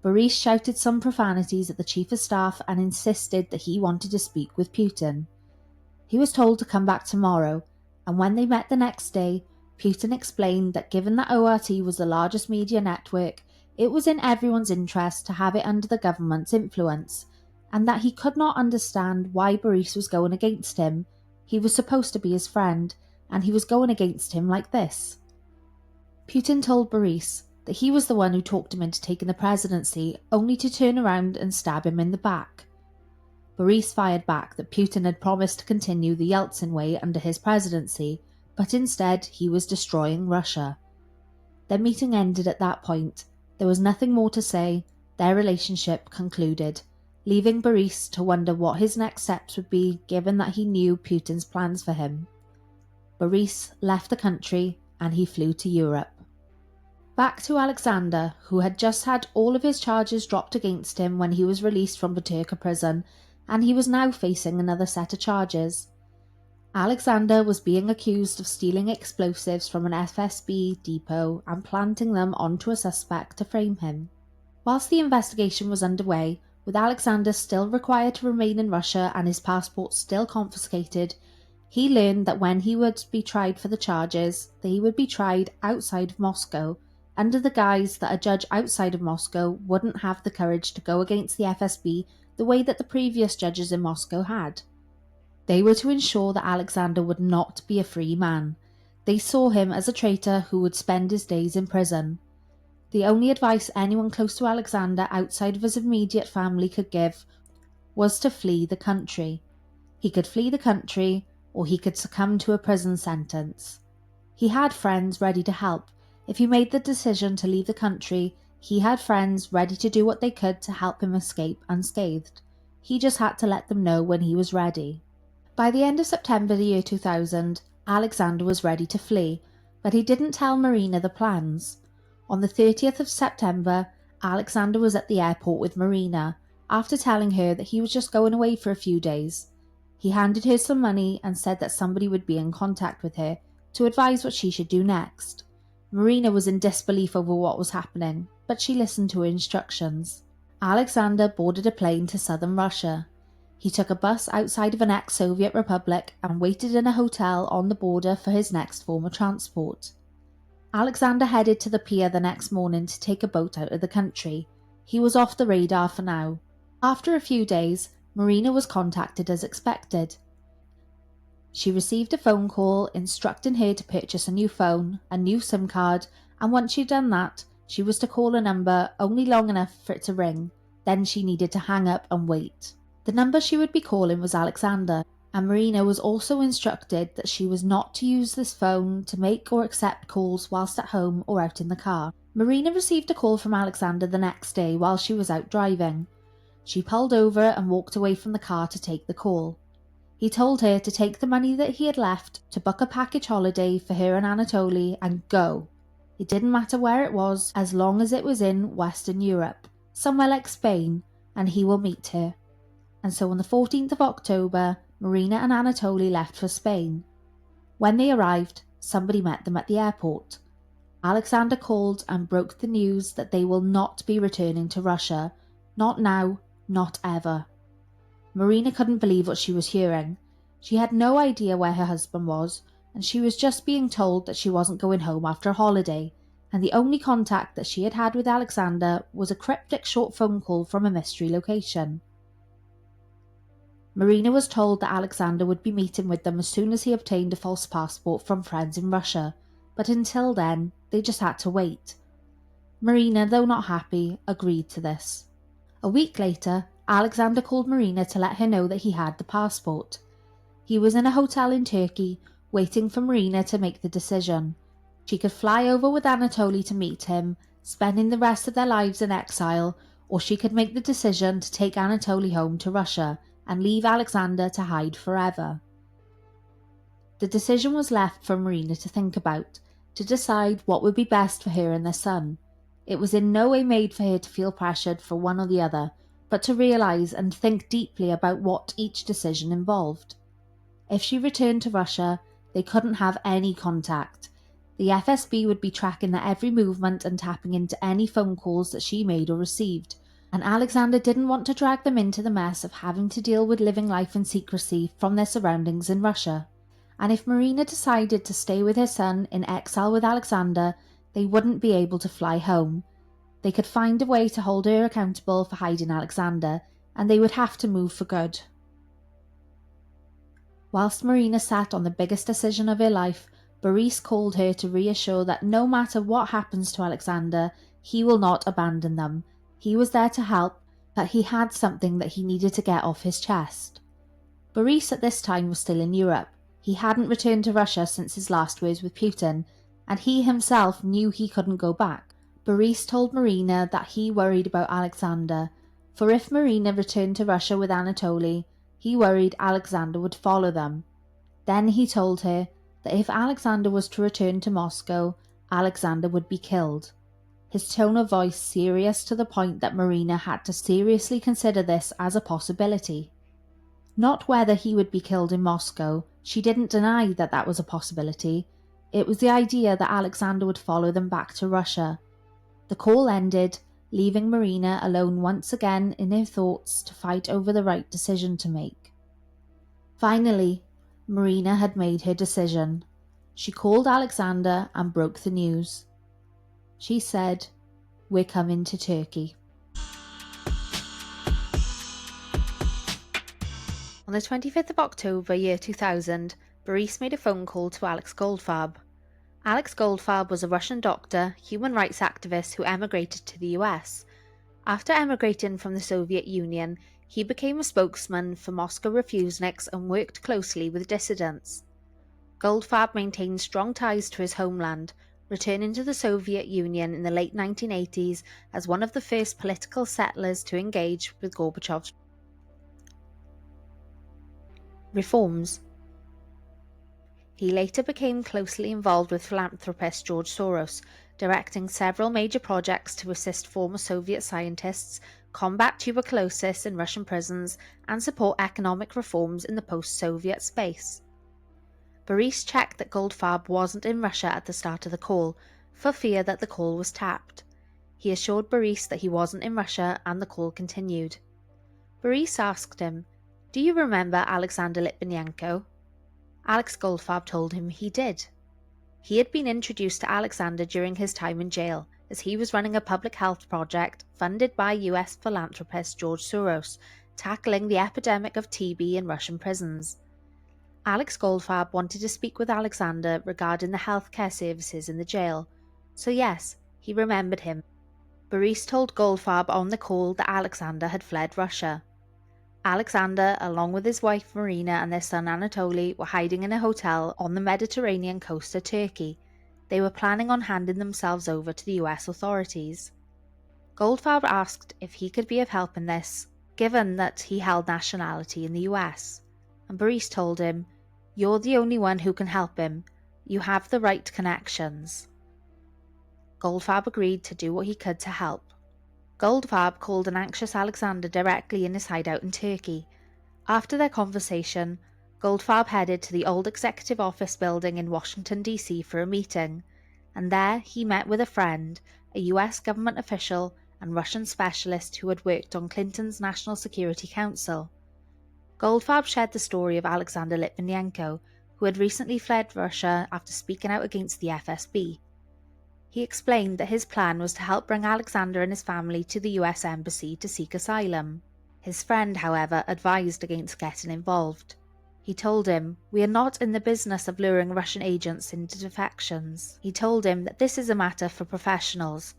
Boris shouted some profanities at the chief of staff and insisted that he wanted to speak with Putin. He was told to come back tomorrow, and when they met the next day, Putin explained that given that ORT was the largest media network, it was in everyone's interest to have it under the government's influence, and that he could not understand why Boris was going against him. He was supposed to be his friend, and he was going against him like this. Putin told Boris that he was the one who talked him into taking the presidency, only to turn around and stab him in the back. Boris fired back that Putin had promised to continue the Yeltsin way under his presidency, but instead he was destroying Russia. Their meeting ended at that point. There was nothing more to say. Their relationship concluded, leaving Boris to wonder what his next steps would be given that he knew Putin's plans for him. Boris left the country and he flew to Europe. Back to Alexander, who had just had all of his charges dropped against him when he was released from Butyrka prison, and he was now facing another set of charges. Alexander was being accused of stealing explosives from an FSB depot and planting them onto a suspect to frame him. Whilst the investigation was underway, with Alexander still required to remain in Russia and his passport still confiscated, he learned that when he would be tried for the charges, that he would be tried outside of Moscow, under the guise that a judge outside of Moscow wouldn't have the courage to go against the FSB the way that the previous judges in Moscow had. They were to ensure that Alexander would not be a free man. They saw him as a traitor who would spend his days in prison. The only advice anyone close to Alexander outside of his immediate family could give was to flee the country. He could flee the country, or he could succumb to a prison sentence. He had friends ready to help. If he made the decision to leave the country, he had friends ready to do what they could to help him escape unscathed. He just had to let them know when he was ready. By the end of September the year 2000, Alexander was ready to flee, but he didn't tell Marina the plans. On the 30th of September, Alexander was at the airport with Marina, after telling her that he was just going away for a few days. He handed her some money and said that somebody would be in contact with her to advise what she should do next. Marina was in disbelief over what was happening, but she listened to her instructions. Alexander boarded a plane to southern Russia. He took a bus outside of an ex-Soviet republic and waited in a hotel on the border for his next form of transport. Alexander headed to the pier the next morning to take a boat out of the country. He was off the radar for now. After a few days, Marina was contacted as expected. She received a phone call instructing her to purchase a new phone, a new SIM card, and once she'd done that, she was to call a number only long enough for it to ring. Then she needed to hang up and wait. The number she would be calling was Alexander, and Marina was also instructed that she was not to use this phone to make or accept calls whilst at home or out in the car. Marina received a call from Alexander the next day while she was out driving. She pulled over and walked away from the car to take the call. He told her to take the money that he had left to book a package holiday for her and Anatoly and go. It didn't matter where it was, as long as it was in Western Europe, somewhere like Spain, and he will meet her. And so on the 14th of October, Marina and Anatoly left for Spain. When they arrived, somebody met them at the airport. Alexander called and broke the news that they will not be returning to Russia. Not now, not ever. Marina couldn't believe what she was hearing. She had no idea where her husband was, and she was just being told that she wasn't going home after a holiday, and the only contact that she had had with Alexander was a cryptic short phone call from a mystery location. Marina was told that Alexander would be meeting with them as soon as he obtained a false passport from friends in Russia, but until then, they just had to wait. Marina, though not happy, agreed to this. A week later, Alexander called Marina to let her know that he had the passport. He was in a hotel in Turkey, waiting for Marina to make the decision. She could fly over with Anatoly to meet him, spending the rest of their lives in exile, or she could make the decision to take Anatoly home to Russia and leave Alexander to hide forever. The decision was left for Marina to think about, to decide what would be best for her and their son. It was in no way made for her to feel pressured for one or the other, but to realise and think deeply about what each decision involved. If she returned to Russia, they couldn't have any contact. The FSB would be tracking their every movement and tapping into any phone calls that she made or received, and Alexander didn't want to drag them into the mess of having to deal with living life in secrecy from their surroundings in Russia. And if Marina decided to stay with her son in exile with Alexander, they wouldn't be able to fly home. They could find a way to hold her accountable for hiding Alexander, and they would have to move for good. Whilst Marina sat on the biggest decision of her life, Boris called her to reassure that no matter what happens to Alexander, he will not abandon them. He was there to help, but he had something that he needed to get off his chest. Boris at this time was still in Europe. He hadn't returned to Russia since his last words with Putin, and he himself knew he couldn't go back. Boris told Marina that he worried about Alexander, for if Marina returned to Russia with Anatoly, he worried Alexander would follow them. Then he told her that if Alexander was to return to Moscow, Alexander would be killed. His tone of voice serious to the point that Marina had to seriously consider this as a possibility. Not whether he would be killed in Moscow, She didn't deny that that was a possibility. It was the idea that Alexander would follow them back to Russia. The call ended, leaving Marina alone once again in her thoughts to fight over the right decision to make. Finally, Marina had made her decision. She called Alexander and broke the news. She said, "We're coming to Turkey." On the 25th of October, year 2000, Boris made a phone call to Alex Goldfarb. Alex Goldfarb was a Russian doctor, human rights activist who emigrated to the US. After emigrating from the Soviet Union, he became a spokesman for Moscow refuseniks and worked closely with dissidents. Goldfarb maintained strong ties to his homeland, returning to the Soviet Union in the late 1980s as one of the first political settlers to engage with Gorbachev's reforms. He later became closely involved with philanthropist George Soros, directing several major projects to assist former Soviet scientists, combat tuberculosis in Russian prisons, and support economic reforms in the post-Soviet space. Boris checked that Goldfarb wasn't in Russia at the start of the call, for fear that the call was tapped. He assured Boris that he wasn't in Russia, and the call continued. Boris asked him, "Do you remember Alexander Litvinenko?" Alex Goldfarb told him he did. He had been introduced to Alexander during his time in jail, as he was running a public health project funded by US philanthropist George Soros, tackling the epidemic of TB in Russian prisons. Alex Goldfarb wanted to speak with Alexander regarding the healthcare services in the jail, so yes, he remembered him. Boris told Goldfarb on the call that Alexander had fled Russia. Alexander, along with his wife Marina and their son Anatoly, were hiding in a hotel on the Mediterranean coast of Turkey. They were planning on handing themselves over to the US authorities. Goldfarb asked if he could be of help in this, given that he held nationality in the US, and Boris told him, "You're the only one who can help him. You have the right connections." Goldfarb agreed to do what he could to help. Goldfarb called an anxious Alexander directly in his hideout in Turkey. After their conversation, Goldfarb headed to the old executive office building in Washington, D.C. for a meeting, and there he met with a friend, a US government official and Russian specialist who had worked on Clinton's National Security Council. Goldfarb shared the story of Alexander Litvinenko, who had recently fled Russia after speaking out against the FSB. He explained that his plan was to help bring Alexander and his family to the US Embassy to seek asylum. His friend, however, advised against getting involved. He told him, "We are not in the business of luring Russian agents into defections." He told him that this is a matter for professionals,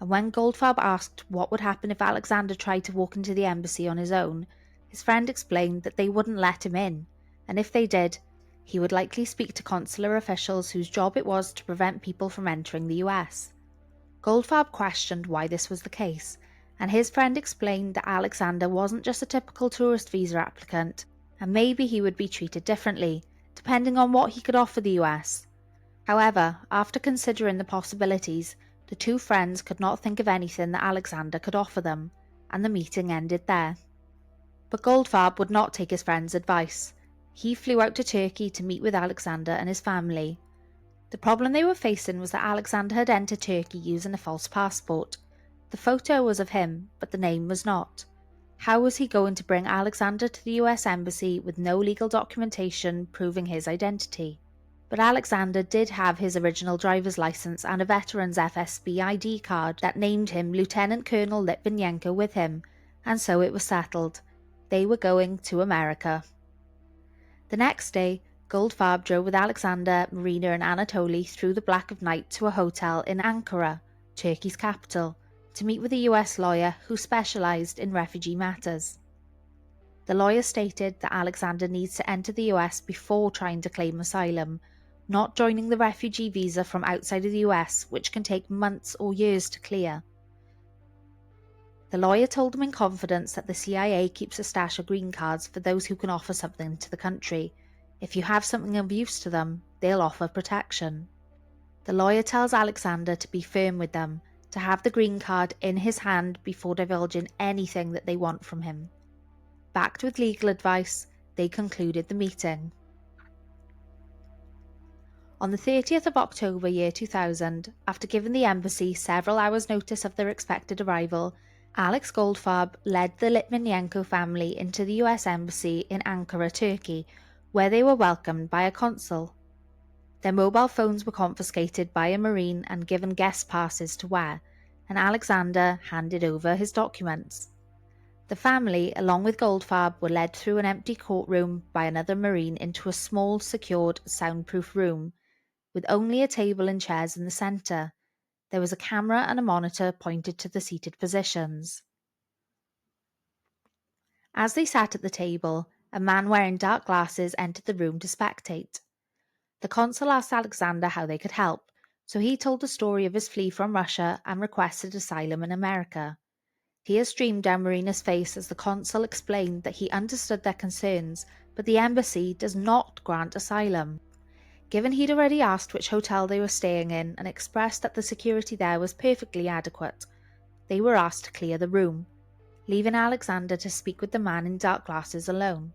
and when Goldfarb asked what would happen if Alexander tried to walk into the embassy on his own, his friend explained that they wouldn't let him in, and if they did, he would likely speak to consular officials whose job it was to prevent people from entering the US. Goldfarb questioned why this was the case, and his friend explained that Alexander wasn't just a typical tourist visa applicant, and maybe he would be treated differently, depending on what he could offer the US. However, after considering the possibilities, the two friends could not think of anything that Alexander could offer them, and the meeting ended there. But Goldfarb would not take his friend's advice. He flew out to Turkey to meet with Alexander and his family. The problem they were facing was that Alexander had entered Turkey using a false passport. The photo was of him, but the name was not. How was he going to bring Alexander to the US Embassy with no legal documentation proving his identity? But Alexander did have his original driver's license and a veteran's FSB ID card that named him Lieutenant Colonel Litvinenko with him, and so it was settled. They were going to America. The next day, Goldfarb drove with Alexander, Marina and Anatoly through the black of night to a hotel in Ankara, Turkey's capital, to meet with a US lawyer who specialised in refugee matters. The lawyer stated that Alexander needs to enter the US before trying to claim asylum, not joining the refugee visa from outside of the US, which can take months or years to clear. The lawyer told him in confidence that the CIA keeps a stash of green cards for those who can offer something to the country. If you have something of use to them, they'll offer protection. The lawyer tells Alexander to be firm with them, to have the green card in his hand before divulging anything that they want from him. Backed with legal advice, they concluded the meeting. On the 30th of October year 2000, after giving the embassy several hours' notice of their expected arrival, Alex Goldfarb led the Litvinenko family into the US Embassy in Ankara, Turkey, where they were welcomed by a consul. Their mobile phones were confiscated by a Marine and given guest passes to wear, and Alexander handed over his documents. The family, along with Goldfarb, were led through an empty courtroom by another Marine into a small, secured, soundproof room, with only a table and chairs in the centre. There was a camera and a monitor pointed to the seated positions. As they sat at the table, a man wearing dark glasses entered the room to spectate. The consul asked Alexander how they could help, so he told the story of his flee from Russia and requested asylum in America. Tears streamed down Marina's face as the consul explained that he understood their concerns, but the embassy does not grant asylum. Given he'd already asked which hotel they were staying in and expressed that the security there was perfectly adequate, they were asked to clear the room, leaving Alexander to speak with the man in dark glasses alone.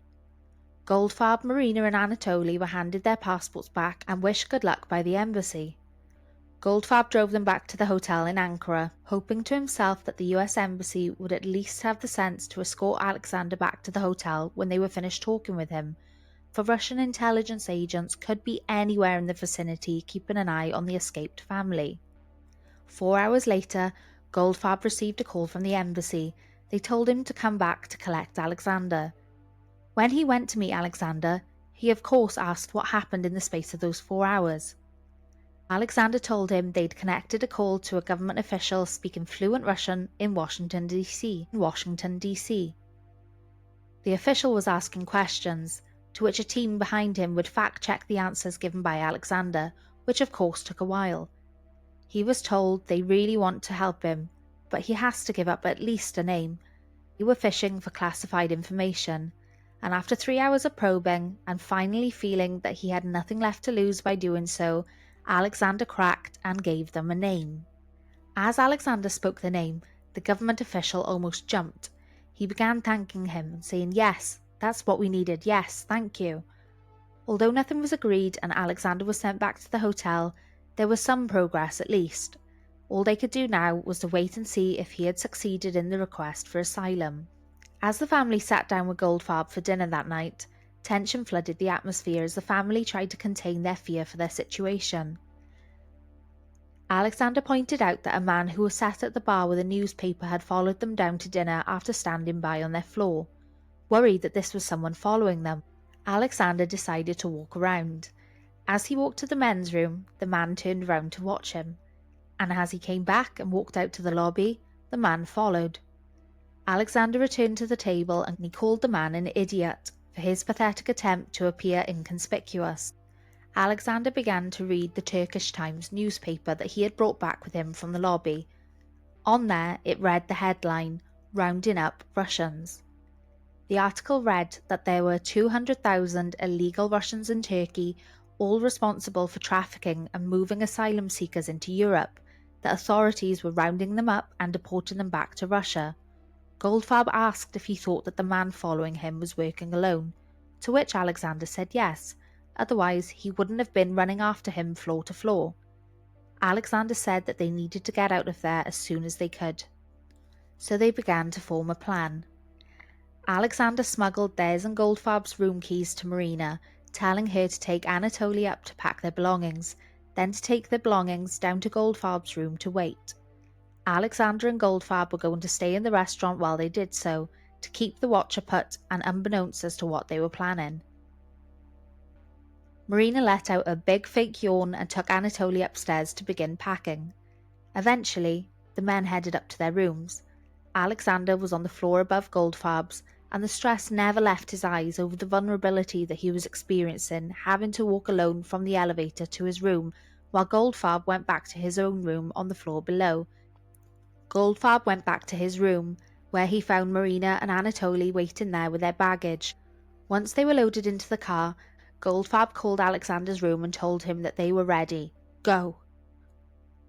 Goldfarb, Marina and Anatoly were handed their passports back and wished good luck by the embassy. Goldfarb drove them back to the hotel in Ankara, hoping to himself that the US Embassy would at least have the sense to escort Alexander back to the hotel when they were finished talking with him, for Russian intelligence agents could be anywhere in the vicinity keeping an eye on the escaped family. 4 hours later, Goldfarb received a call from the embassy. They told him to come back to collect Alexander. When he went to meet Alexander, he of course asked what happened in the space of those 4 hours. Alexander told him they'd connected a call to a government official speaking fluent Russian in Washington, D.C. The official was asking questions, to which a team behind him would fact-check the answers given by Alexander, which of course took a while. He was told they really want to help him, but he has to give up at least a name. They were fishing for classified information, and after 3 hours of probing, and finally feeling that he had nothing left to lose by doing so, Alexander cracked and gave them a name. As Alexander spoke the name, the government official almost jumped. He began thanking him and saying, "Yes, that's what we needed, yes, thank you." Although nothing was agreed and Alexander was sent back to the hotel, there was some progress at least. All they could do now was to wait and see if he had succeeded in the request for asylum. As the family sat down with Goldfarb for dinner that night, tension flooded the atmosphere as the family tried to contain their fear for their situation. Alexander pointed out that a man who was sat at the bar with a newspaper had followed them down to dinner after standing by on their floor. Worried that this was someone following them, Alexander decided to walk around. As he walked to the men's room, the man turned round to watch him, and as he came back and walked out to the lobby, the man followed. Alexander returned to the table and he called the man an idiot for his pathetic attempt to appear inconspicuous. Alexander began to read the Turkish Times newspaper that he had brought back with him from the lobby. On there it read the headline, "Rounding Up Russians." The article read that there were 200,000 illegal Russians in Turkey, all responsible for trafficking and moving asylum seekers into Europe, that authorities were rounding them up and deporting them back to Russia. Goldfarb asked if he thought that the man following him was working alone, to which Alexander said yes, otherwise he wouldn't have been running after him floor to floor. Alexander said that they needed to get out of there as soon as they could. So they began to form a plan. Alexander smuggled theirs and Goldfarb's room keys to Marina, telling her to take Anatoly up to pack their belongings, then to take their belongings down to Goldfarb's room to wait. Alexander and Goldfarb were going to stay in the restaurant while they did so, to keep the watcher put and unbeknownst as to what they were planning. Marina let out a big fake yawn and took Anatoly upstairs to begin packing. Eventually, the men headed up to their rooms. Alexander was on the floor above Goldfarb's, and the stress never left his eyes over the vulnerability that he was experiencing, having to walk alone from the elevator to his room, while Goldfarb went back to his own room on the floor below. Goldfarb went back to his room, where he found Marina and Anatoly waiting there with their baggage. Once they were loaded into the car, Goldfarb called Alexander's room and told him that they were ready. Go!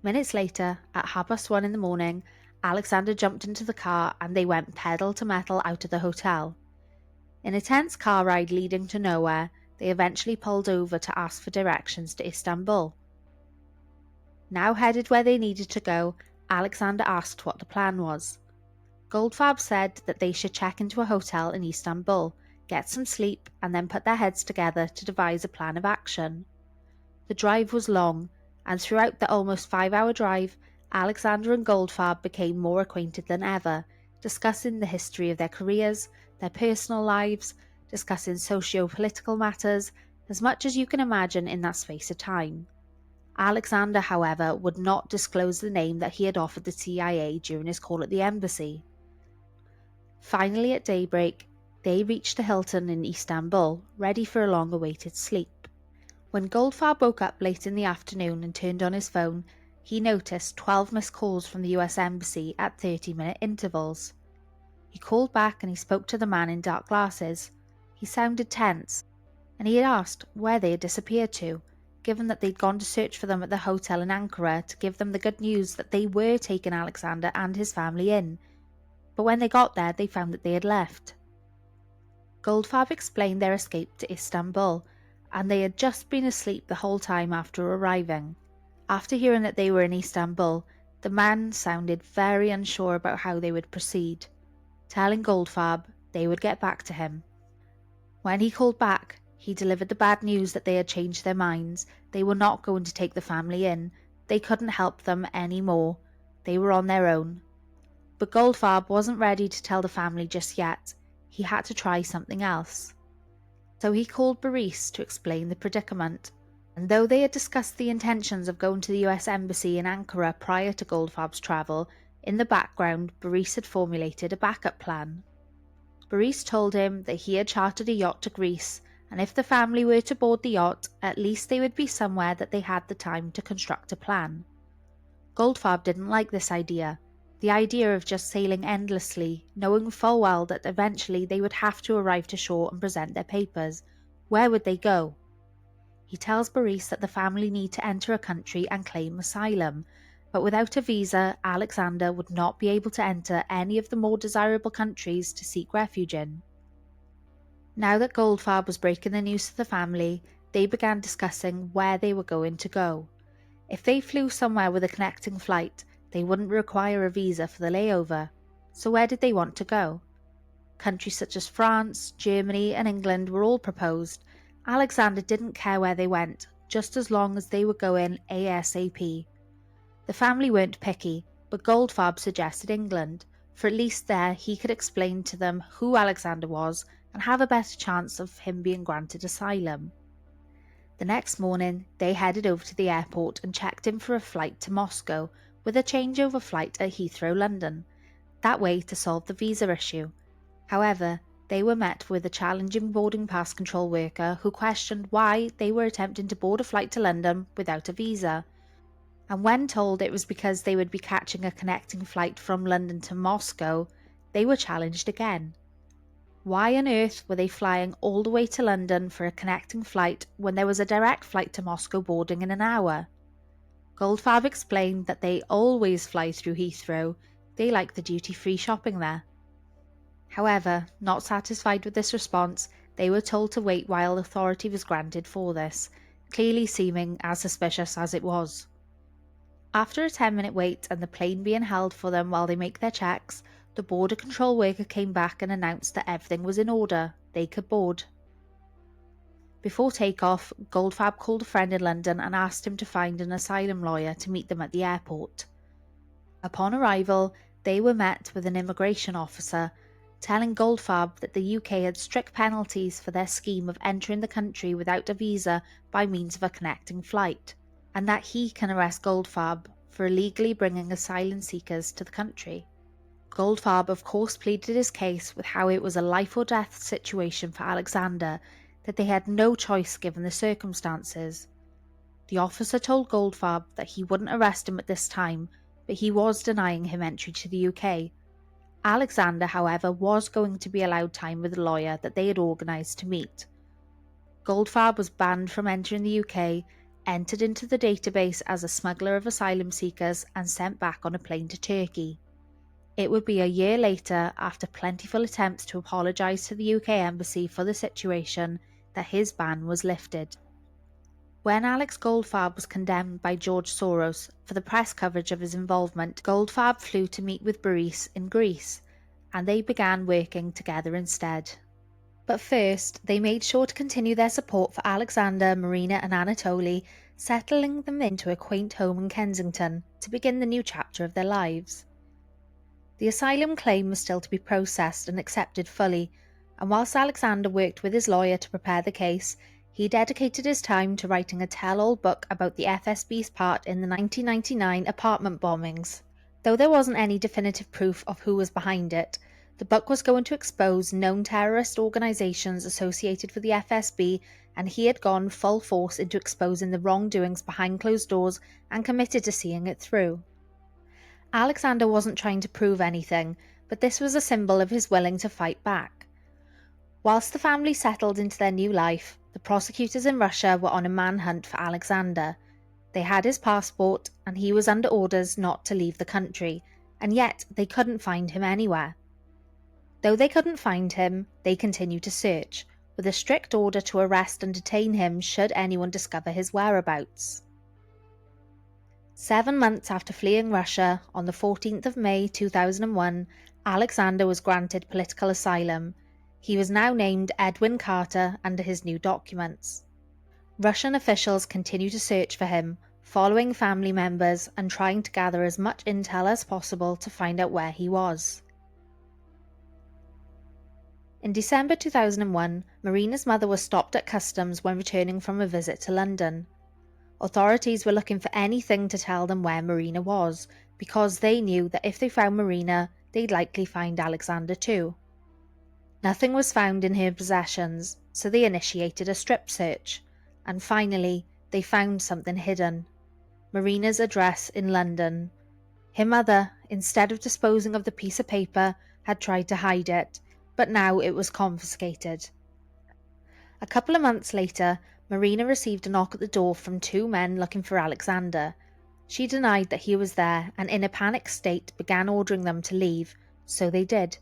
Minutes later, at 1:30 in the morning, Alexander jumped into the car and they went pedal to metal out of the hotel. In a tense car ride leading to nowhere, they eventually pulled over to ask for directions to Istanbul. Now headed where they needed to go, Alexander asked what the plan was. Goldfarb said that they should check into a hotel in Istanbul, get some sleep, and then put their heads together to devise a plan of action. The drive was long, and throughout the almost 5-hour drive, Alexander and Goldfarb became more acquainted than ever, discussing the history of their careers, their personal lives, discussing socio-political matters, as much as you can imagine in that space of time. Alexander, however, would not disclose the name that he had offered the CIA during his call at the embassy. Finally, at daybreak, they reached the Hilton in Istanbul, ready for a long-awaited sleep. When Goldfarb woke up late in the afternoon and turned on his phone, he noticed 12 missed calls from the US Embassy at 30-minute intervals. He called back and he spoke to the man in dark glasses. He sounded tense, and he had asked where they had disappeared to, given that they'd gone to search for them at the hotel in Ankara to give them the good news that they were taking Alexander and his family in. But when they got there, they found that they had left. Goldfarb explained their escape to Istanbul, and they had just been asleep the whole time after arriving. After hearing that they were in Istanbul, the man sounded very unsure about how they would proceed, telling Goldfarb they would get back to him. When he called back, he delivered the bad news that they had changed their minds. They were not going to take the family in. They couldn't help them anymore. They were on their own. But Goldfarb wasn't ready to tell the family just yet. He had to try something else. So he called Boris to explain the predicament. And though they had discussed the intentions of going to the US Embassy in Ankara prior to Goldfarb's travel, in the background Boris had formulated a backup plan. Boris told him that he had chartered a yacht to Greece, and if the family were to board the yacht, at least they would be somewhere that they had the time to construct a plan. Goldfarb didn't like this idea. The idea of just sailing endlessly, knowing full well that eventually they would have to arrive to shore and present their papers. Where would they go? He tells Boris that the family need to enter a country and claim asylum, but without a visa, Alexander would not be able to enter any of the more desirable countries to seek refuge in. Now that Goldfarb was breaking the news to the family, they began discussing where they were going to go. If they flew somewhere with a connecting flight, they wouldn't require a visa for the layover. So where did they want to go? Countries such as France, Germany and England were all proposed. Alexander didn't care where they went, just as long as they were going ASAP. The family weren't picky, but Goldfarb suggested England, for at least there he could explain to them who Alexander was and have a better chance of him being granted asylum. The next morning, they headed over to the airport and checked in for a flight to Moscow, with a changeover flight at Heathrow, London, that way to solve the visa issue. However, they were met with a challenging boarding pass control worker who questioned why they were attempting to board a flight to London without a visa. And when told it was because they would be catching a connecting flight from London to Moscow, they were challenged again. Why on earth were they flying all the way to London for a connecting flight when there was a direct flight to Moscow boarding in an hour? Goldfarb explained that they always fly through Heathrow. They like the duty-free shopping there. However, not satisfied with this response, they were told to wait while authority was granted for this, clearly seeming as suspicious as it was. After a 10-minute wait and the plane being held for them while they make their checks, the border control worker came back and announced that everything was in order. They could board. Before takeoff, Goldfarb called a friend in London and asked him to find an asylum lawyer to meet them at the airport. Upon arrival, they were met with an immigration officer, telling Goldfarb that the UK had strict penalties for their scheme of entering the country without a visa by means of a connecting flight, and that he can arrest Goldfarb for illegally bringing asylum seekers to the country. Goldfarb of course pleaded his case with how it was a life or death situation for Alexander, that they had no choice given the circumstances. The officer told Goldfarb that he wouldn't arrest him at this time, but he was denying him entry to the UK. Alexander, however, was going to be allowed time with a lawyer that they had organised to meet. Goldfarb was banned from entering the UK, entered into the database as a smuggler of asylum seekers and sent back on a plane to Turkey. It would be a year later, after plentiful attempts to apologise to the UK Embassy for the situation, that his ban was lifted. When Alex Goldfarb was condemned by George Soros for the press coverage of his involvement, Goldfarb flew to meet with Boris in Greece, and they began working together instead. But first, they made sure to continue their support for Alexander, Marina and Anatoly, settling them into a quaint home in Kensington to begin the new chapter of their lives. The asylum claim was still to be processed and accepted fully, and whilst Alexander worked with his lawyer to prepare the case, he dedicated his time to writing a tell-all book about the FSB's part in the 1999 apartment bombings. Though there wasn't any definitive proof of who was behind it, the book was going to expose known terrorist organisations associated with the FSB, and he had gone full force into exposing the wrongdoings behind closed doors and committed to seeing it through. Alexander wasn't trying to prove anything, but this was a symbol of his willing to fight back. Whilst the family settled into their new life, the prosecutors in Russia were on a manhunt for Alexander. They had his passport, and he was under orders not to leave the country, and yet they couldn't find him anywhere. Though they couldn't find him, they continued to search, with a strict order to arrest and detain him should anyone discover his whereabouts. 7 months after fleeing Russia, on the 14th of May 2001, Alexander was granted political asylum. He was now named Edwin Carter under his new documents. Russian officials continue to search for him, following family members and trying to gather as much intel as possible to find out where he was. In December 2001, Marina's mother was stopped at customs when returning from a visit to London. Authorities were looking for anything to tell them where Marina was, because they knew that if they found Marina, they'd likely find Alexander too. Nothing was found in her possessions, so they initiated a strip search, and finally, they found something hidden: Marina's address in London. Her mother, instead of disposing of the piece of paper, had tried to hide it, but now it was confiscated. A couple of months later, Marina received a knock at the door from 2 men looking for Alexander. She denied that he was there and in a panicked state began ordering them to leave, so they did,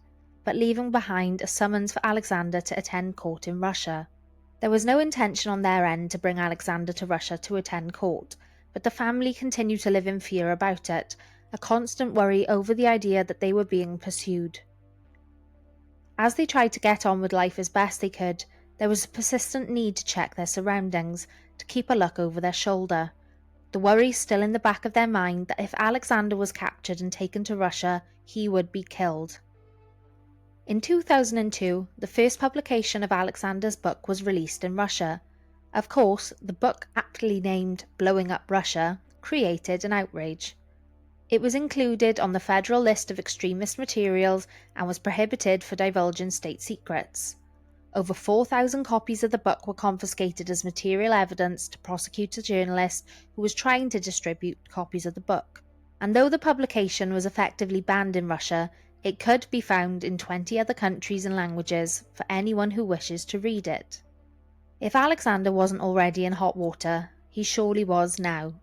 but leaving behind a summons for Alexander to attend court in Russia. There was no intention on their end to bring Alexander to Russia to attend court, but the family continued to live in fear about it, a constant worry over the idea that they were being pursued. As they tried to get on with life as best they could, there was a persistent need to check their surroundings, to keep a look over their shoulder. The worry still in the back of their mind that if Alexander was captured and taken to Russia, he would be killed. In 2002, the first publication of Alexander's book was released in Russia. Of course, the book, aptly named Blowing Up Russia, created an outrage. It was included on the federal list of extremist materials and was prohibited for divulging state secrets. Over 4,000 copies of the book were confiscated as material evidence to prosecute a journalist who was trying to distribute copies of the book. And though the publication was effectively banned in Russia, it could be found in 20 other countries and languages for anyone who wishes to read it. If Alexander wasn't already in hot water, he surely was now.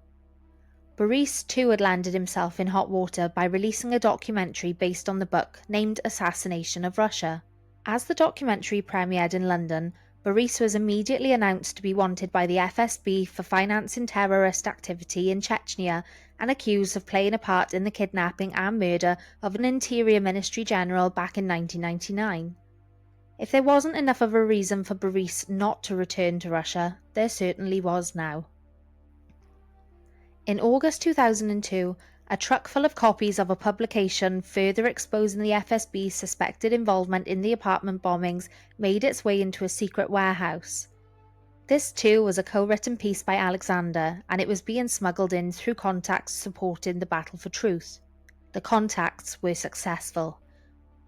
Boris too had landed himself in hot water by releasing a documentary based on the book named Assassination of Russia. As the documentary premiered in London, Boris was immediately announced to be wanted by the FSB for financing terrorist activity in Chechnya and accused of playing a part in the kidnapping and murder of an Interior Ministry general back in 1999. If there wasn't enough of a reason for Boris not to return to Russia, there certainly was now. In August 2002, a truck full of copies of a publication further exposing the FSB's suspected involvement in the apartment bombings made its way into a secret warehouse. This too was a co-written piece by Alexander, and it was being smuggled in through contacts supporting the battle for truth. The contacts were successful.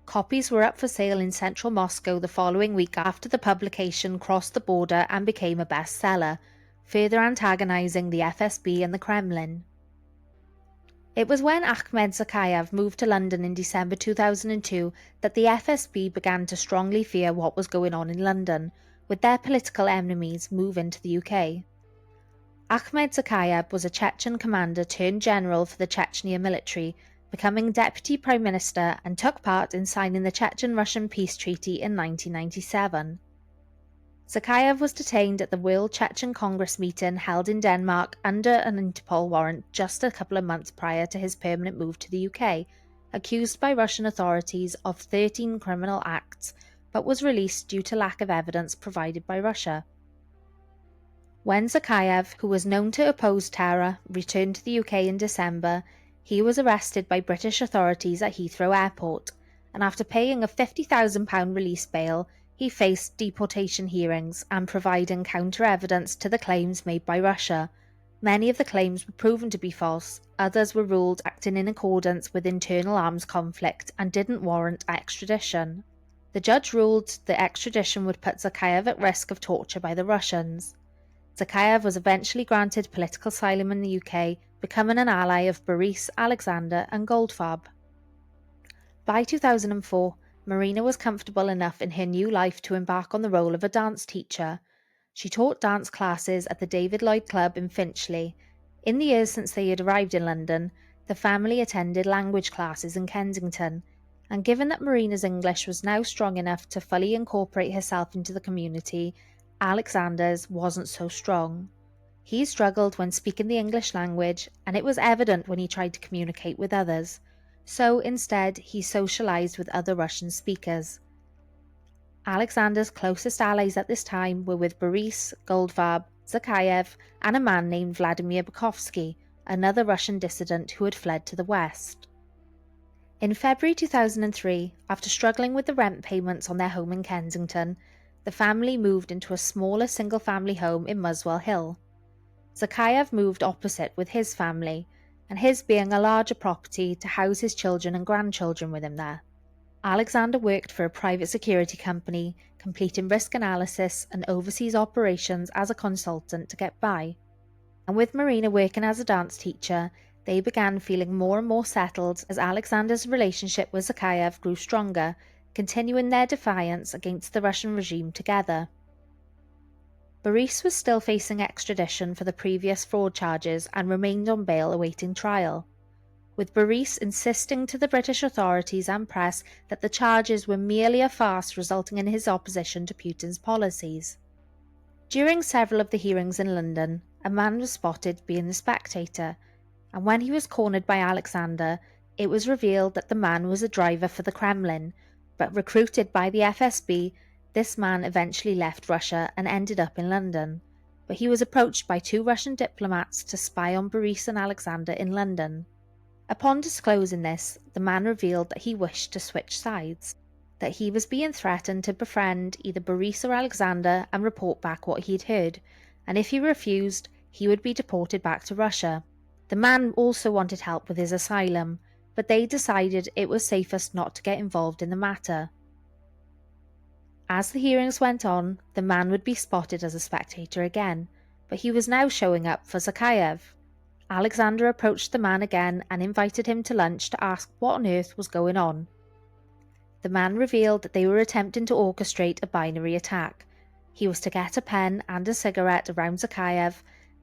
Copies were up for sale in central Moscow the following week after the publication crossed the border and became a bestseller, further antagonizing the FSB and the Kremlin. It was when Ahmed Zakayev moved to London in December 2002 that the FSB began to strongly fear what was going on in London, with their political enemies moving to the UK. Ahmed Zakayev was a Chechen commander turned general for the Chechnya military, becoming Deputy Prime Minister and took part in signing the Chechen-Russian Peace Treaty in 1997. Zakayev was detained at the World Chechen Congress meeting held in Denmark under an Interpol warrant just a couple of months prior to his permanent move to the UK, accused by Russian authorities of 13 criminal acts, but was released due to lack of evidence provided by Russia. When Zakayev, who was known to oppose terror, returned to the UK in December, he was arrested by British authorities at Heathrow Airport, and after paying a £50,000 release bail, he faced deportation hearings and providing counter-evidence to the claims made by Russia. Many of the claims were proven to be false, others were ruled acting in accordance with internal arms conflict and didn't warrant extradition. The judge ruled that extradition would put Zakayev at risk of torture by the Russians. Zakayev was eventually granted political asylum in the UK, becoming an ally of Boris, Alexander and Goldfarb. By 2004, Marina was comfortable enough in her new life to embark on the role of a dance teacher. She taught dance classes at the David Lloyd Club in Finchley. In the years since they had arrived in London, the family attended language classes in Kensington, and given that Marina's English was now strong enough to fully incorporate herself into the community, Alexander's wasn't so strong. He struggled when speaking the English language, and it was evident when he tried to communicate with others. So instead, he socialized with other Russian speakers. Alexander's closest allies at this time were with Boris, Goldfarb, Zakayev, and a man named Vladimir Bukovsky, another Russian dissident who had fled to the west. In February 2003, after struggling with the rent payments on their home in Kensington, the family moved into a smaller single-family home in Muswell Hill. Zakayev moved opposite with his family, and his being a larger property to house his children and grandchildren with him there. Alexander worked for a private security company, completing risk analysis and overseas operations as a consultant to get by. And with Marina working as a dance teacher, they began feeling more and more settled as Alexander's relationship with Zakayev grew stronger, continuing their defiance against the Russian regime together. Boris was still facing extradition for the previous fraud charges and remained on bail awaiting trial, with Boris insisting to the British authorities and press that the charges were merely a farce resulting in his opposition to Putin's policies. During several of the hearings in London, a man was spotted being the spectator, and when he was cornered by Alexander, it was revealed that the man was a driver for the Kremlin, but recruited by the FSB, this man eventually left Russia and ended up in London, but he was approached by 2 Russian diplomats to spy on Boris and Alexander in London. Upon disclosing this, the man revealed that he wished to switch sides, that he was being threatened to befriend either Boris or Alexander and report back what he'd heard, and if he refused, he would be deported back to Russia. The man also wanted help with his asylum, but they decided it was safest not to get involved in the matter. As the hearings went on, the man would be spotted as a spectator again, but he was now showing up for Zakayev. Alexander approached the man again and invited him to lunch to ask what on earth was going on. The man revealed that they were attempting to orchestrate a binary attack. He was to get a pen and a cigarette around Zakayev.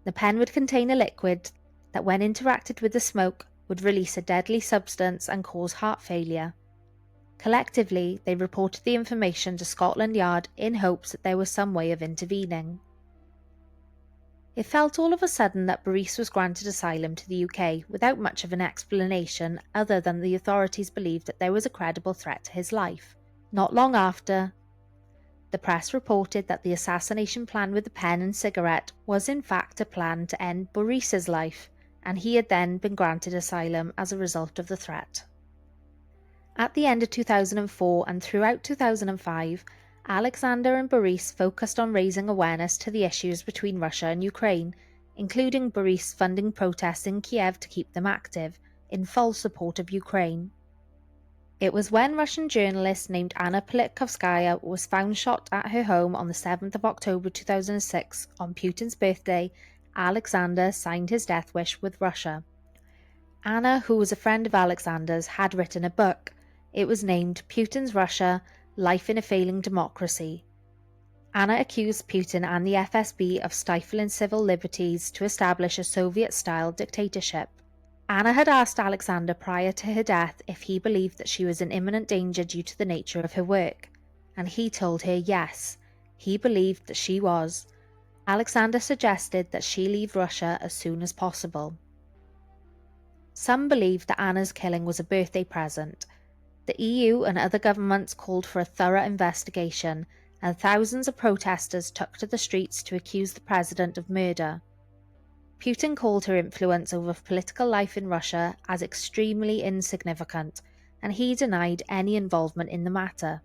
The pen would contain a liquid that, when interacted with the smoke, would release a deadly substance and cause heart failure. Collectively, they reported the information to Scotland Yard in hopes that there was some way of intervening. It felt all of a sudden that Boris was granted asylum to the UK without much of an explanation other than the authorities believed that there was a credible threat to his life. Not long after, the press reported that the assassination plan with the pen and cigarette was in fact a plan to end Boris's life, and he had then been granted asylum as a result of the threat. At the end of 2004 and throughout 2005, Alexander and Boris focused on raising awareness to the issues between Russia and Ukraine, including Boris funding protests in Kiev to keep them active, in full support of Ukraine. It was when Russian journalist named Anna Politkovskaya was found shot at her home on the 7th of October 2006, on Putin's birthday, Alexander signed his death wish with Russia. Anna, who was a friend of Alexander's, had written a book. It was named Putin's Russia, Life in a Failing Democracy. Anna accused Putin and the FSB of stifling civil liberties to establish a Soviet-style dictatorship. Anna had asked Alexander prior to her death if he believed that she was in imminent danger due to the nature of her work, and he told her yes. He believed that she was. Alexander suggested that she leave Russia as soon as possible. Some believed that Anna's killing was a birthday present. The EU and other governments called for a thorough investigation, and thousands of protesters took to the streets to accuse the president of murder. Putin called her influence over political life in Russia as extremely insignificant, and he denied any involvement in the matter.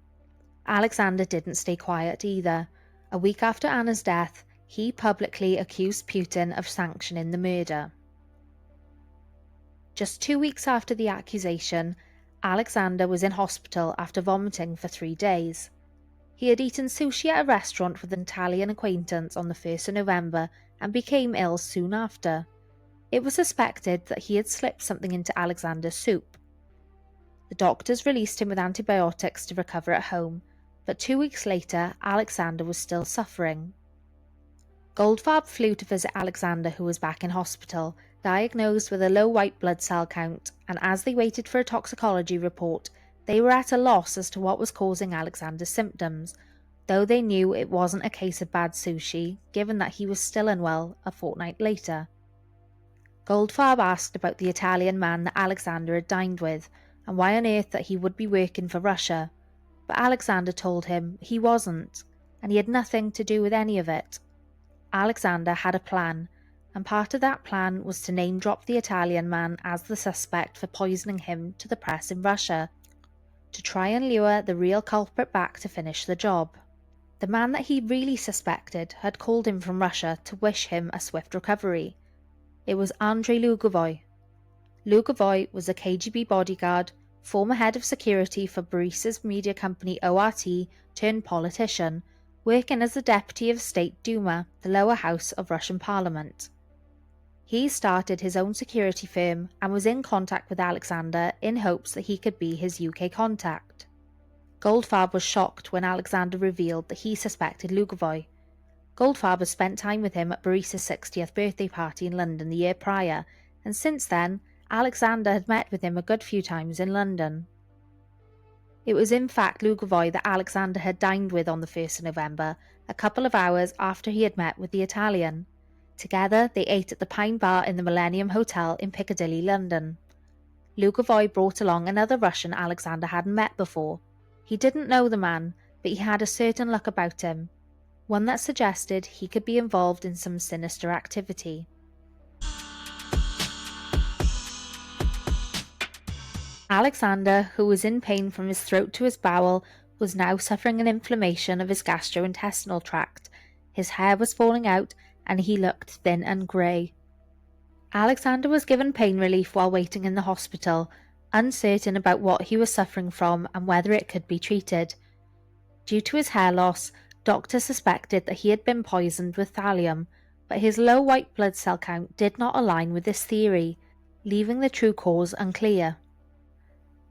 Alexander didn't stay quiet either. A week after Anna's death, he publicly accused Putin of sanctioning the murder. Just 2 weeks after the accusation, Alexander was in hospital after vomiting for 3 days. He had eaten sushi at a restaurant with an Italian acquaintance on the 1st of November and became ill soon after. It was suspected that he had slipped something into Alexander's soup. The doctors released him with antibiotics to recover at home, but 2 weeks later, Alexander was still suffering. Goldfarb flew to visit Alexander, who was back in hospital, diagnosed with a low white blood cell count, and as they waited for a toxicology report, they were at a loss as to what was causing Alexander's symptoms, though they knew it wasn't a case of bad sushi, given that he was still unwell a fortnight later. Goldfarb asked about the Italian man that Alexander had dined with, and why on earth that he would be working for Russia, but Alexander told him he wasn't, and he had nothing to do with any of it. Alexander had a plan, and part of that plan was to name-drop the Italian man as the suspect for poisoning him to the press in Russia, to try and lure the real culprit back to finish the job. The man that he really suspected had called him from Russia to wish him a swift recovery. It was Andrei Lugovoy. Lugovoy was a KGB bodyguard, former head of security for Boris's media company ORT turned politician, working as the Deputy of State Duma, the lower house of Russian Parliament. He started his own security firm and was in contact with Alexander in hopes that he could be his UK contact. Goldfarb was shocked when Alexander revealed that he suspected Lugovoy. Goldfarb had spent time with him at Boris's 60th birthday party in London the year prior, and since then, Alexander had met with him a good few times in London. It was in fact Lugovoy that Alexander had dined with on the 1st of November, a couple of hours after he had met with the Italian. Together, they ate at the Pine Bar in the Millennium Hotel in Piccadilly, London. Lugovoy brought along another Russian Alexander hadn't met before. He didn't know the man, but he had a certain look about him, one that suggested he could be involved in some sinister activity. Alexander, who was in pain from his throat to his bowel, was now suffering an inflammation of his gastrointestinal tract. His hair was falling out, and he looked thin and grey. Alexander was given pain relief while waiting in the hospital, uncertain about what he was suffering from and whether it could be treated. Due to his hair loss, doctors suspected that he had been poisoned with thallium, but his low white blood cell count did not align with this theory, leaving the true cause unclear.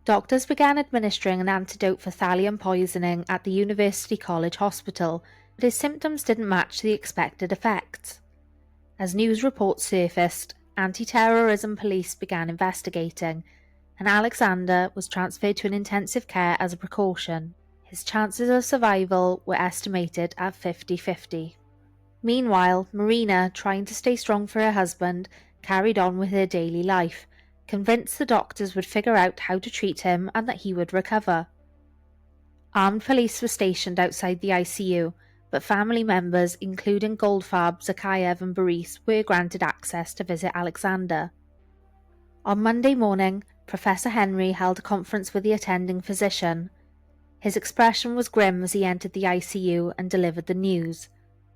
Doctors began administering an antidote for thallium poisoning at the University College Hospital, but his symptoms didn't match the expected effects. As news reports surfaced, anti-terrorism police began investigating, and Alexander was transferred to an intensive care as a precaution. His chances of survival were estimated at 50-50. Meanwhile, Marina, trying to stay strong for her husband, carried on with her daily life, convinced the doctors would figure out how to treat him and that he would recover. Armed police were stationed outside the ICU, but family members, including Goldfarb, Zakhaev and Boris, were granted access to visit Alexander. On Monday morning, Professor Henry held a conference with the attending physician. His expression was grim as he entered the ICU and delivered the news.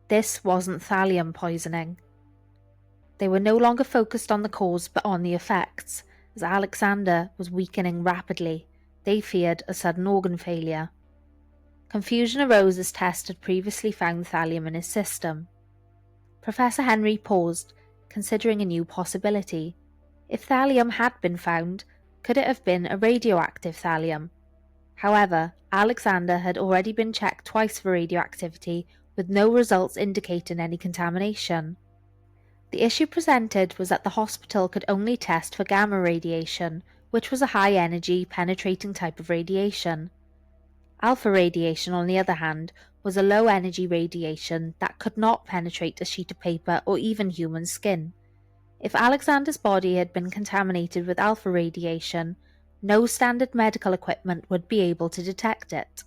This wasn't thallium poisoning. They were no longer focused on the cause but on the effects. As Alexander was weakening rapidly, they feared a sudden organ failure. Confusion arose as tests had previously found thallium in his system. Professor Henry paused, considering a new possibility. If thallium had been found, could it have been a radioactive thallium? However, Alexander had already been checked twice for radioactivity, with no results indicating any contamination. The issue presented was that the hospital could only test for gamma radiation, which was a high-energy, penetrating type of radiation. Alpha radiation, on the other hand, was a low-energy radiation that could not penetrate a sheet of paper or even human skin. If Alexander's body had been contaminated with alpha radiation, no standard medical equipment would be able to detect it.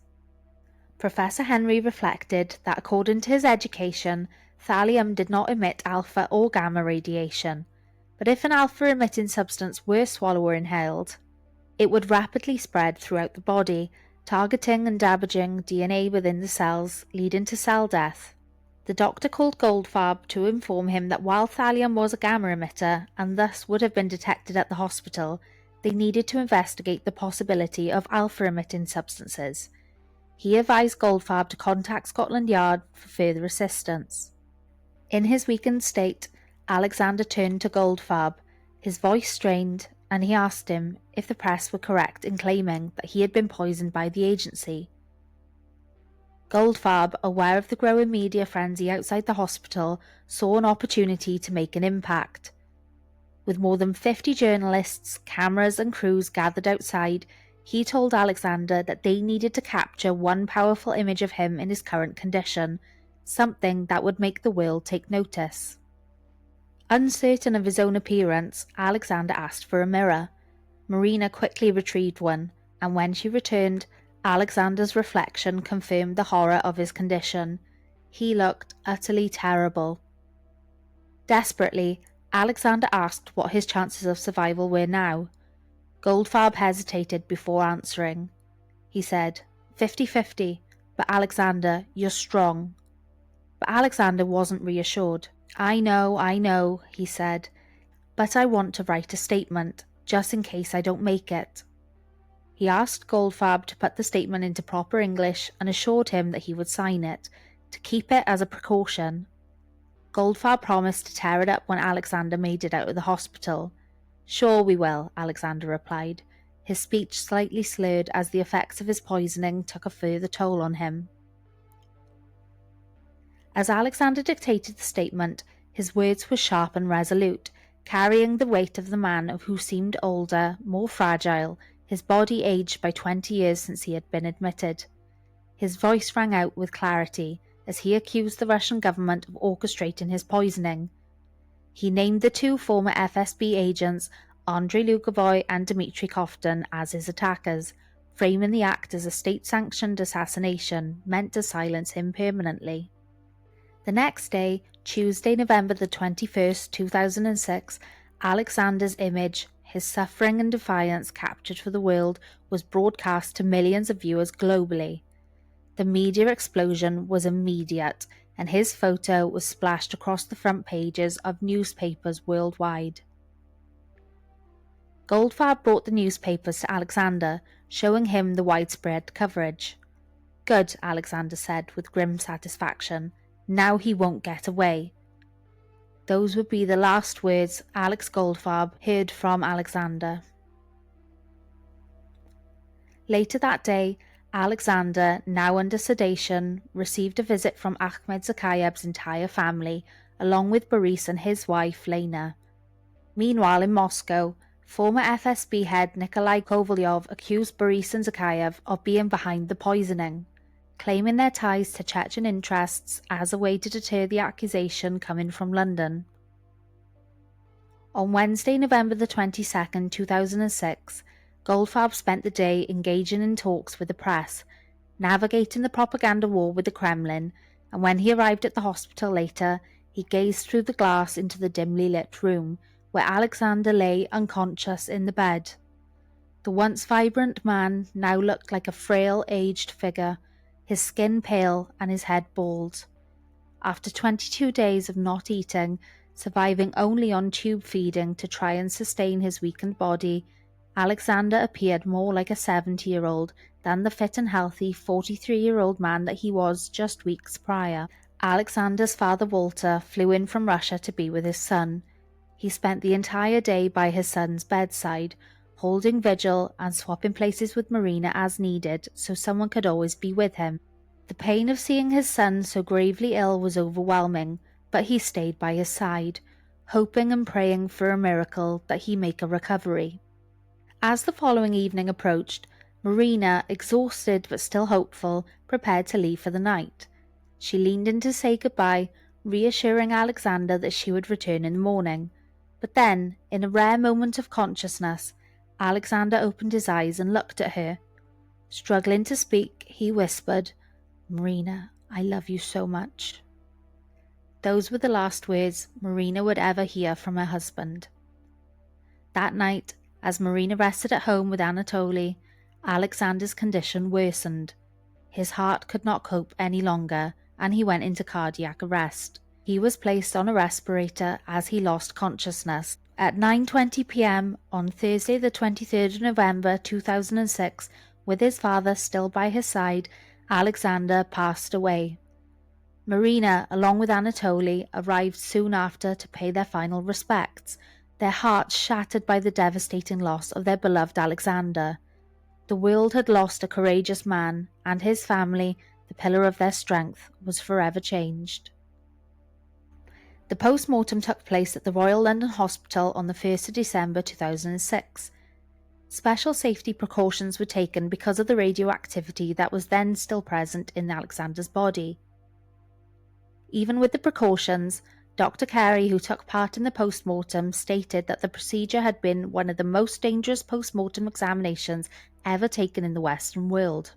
Professor Henry reflected that according to his education, thallium did not emit alpha or gamma radiation, but if an alpha-emitting substance were swallowed or inhaled, it would rapidly spread throughout the body, targeting and damaging DNA within the cells, leading to cell death. The doctor called Goldfarb to inform him that while thallium was a gamma emitter and thus would have been detected at the hospital, they needed to investigate the possibility of alpha-emitting substances. He advised Goldfarb to contact Scotland Yard for further assistance. In his weakened state, Alexander turned to Goldfarb, his voice strained, and he asked him if the press were correct in claiming that he had been poisoned by the agency. Goldfarb, aware of the growing media frenzy outside the hospital, saw an opportunity to make an impact. With more than 50 journalists, cameras and crews gathered outside, he told Alexander that they needed to capture one powerful image of him in his current condition, something that would make the world take notice. Uncertain of his own appearance, Alexander asked for a mirror. Marina quickly retrieved one, and when she returned, Alexander's reflection confirmed the horror of his condition. He looked utterly terrible. Desperately, Alexander asked what his chances of survival were now. Goldfarb hesitated before answering. He said, 50-50, but Alexander, you're strong. But Alexander wasn't reassured. I know, he said, but I want to write a statement, just in case I don't make it. He asked Goldfarb to put the statement into proper English and assured him that he would sign it, to keep it as a precaution. Goldfarb promised to tear it up when Alexander made it out of the hospital. Sure we will, Alexander replied, his speech slightly slurred as the effects of his poisoning took a further toll on him. As Alexander dictated the statement, his words were sharp and resolute, carrying the weight of the man who seemed older, more fragile, his body aged by 20 years since he had been admitted. His voice rang out with clarity as he accused the Russian government of orchestrating his poisoning. He named the two former FSB agents, Andrei Lugovoy and Dmitry Koftin, as his attackers, framing the act as a state-sanctioned assassination meant to silence him permanently. The next day, Tuesday, November the 21st, 2006, Alexander's image, his suffering and defiance captured for the world, was broadcast to millions of viewers globally. The media explosion was immediate, and his photo was splashed across the front pages of newspapers worldwide. Goldfarb brought the newspapers to Alexander, showing him the widespread coverage. Good, Alexander said with grim satisfaction. Now he won't get away. Those would be the last words Alex Goldfarb heard from Alexander. Later that day, Alexander, now under sedation, received a visit from Ahmed Zakayev's entire family, along with Boris and his wife, Lena. Meanwhile, in Moscow, former FSB head Nikolai Kovalyov accused Boris and Zakayev of being behind the poisoning, claiming their ties to Chechen interests as a way to deter the accusation coming from London. On Wednesday, November the 22nd, 2006, Goldfarb spent the day engaging in talks with the press, navigating the propaganda war with the Kremlin, and when he arrived at the hospital later, he gazed through the glass into the dimly lit room, where Alexander lay unconscious in the bed. The once vibrant man now looked like a frail, aged figure, his skin pale and his head bald. After 22 days of not eating, surviving only on tube feeding to try and sustain his weakened body, Alexander appeared more like a 70-year-old than the fit and healthy 43-year-old man that he was just weeks prior. Alexander's father Walter flew in from Russia to be with his son. He spent the entire day by his son's bedside, holding vigil and swapping places with Marina as needed so someone could always be with him. The pain of seeing his son so gravely ill was overwhelming, but he stayed by his side, hoping and praying for a miracle that he make a recovery. As the following evening approached, Marina, exhausted but still hopeful, prepared to leave for the night. She leaned in to say goodbye, reassuring Alexander that she would return in the morning. But then, in a rare moment of consciousness, Alexander opened his eyes and looked at her. Struggling to speak, he whispered, "Marina, I love you so much." Those were the last words Marina would ever hear from her husband. That night, as Marina rested at home with Anatoly, Alexander's condition worsened. His heart could not cope any longer, and he went into cardiac arrest. He was placed on a respirator as he lost consciousness. At 9:20 p.m. on Thursday the 23rd of November 2006, with his father still by his side, Alexander passed away. Marina, along with Anatoly, arrived soon after to pay their final respects, their hearts shattered by the devastating loss of their beloved Alexander. The world had lost a courageous man, and his family, the pillar of their strength, was forever changed. The post-mortem took place at the Royal London Hospital on the 1st of December 2006. Special safety precautions were taken because of the radioactivity that was then still present in Alexander's body. Even with the precautions, Dr. Carey, who took part in the post-mortem, stated that the procedure had been one of the most dangerous post-mortem examinations ever taken in the Western world.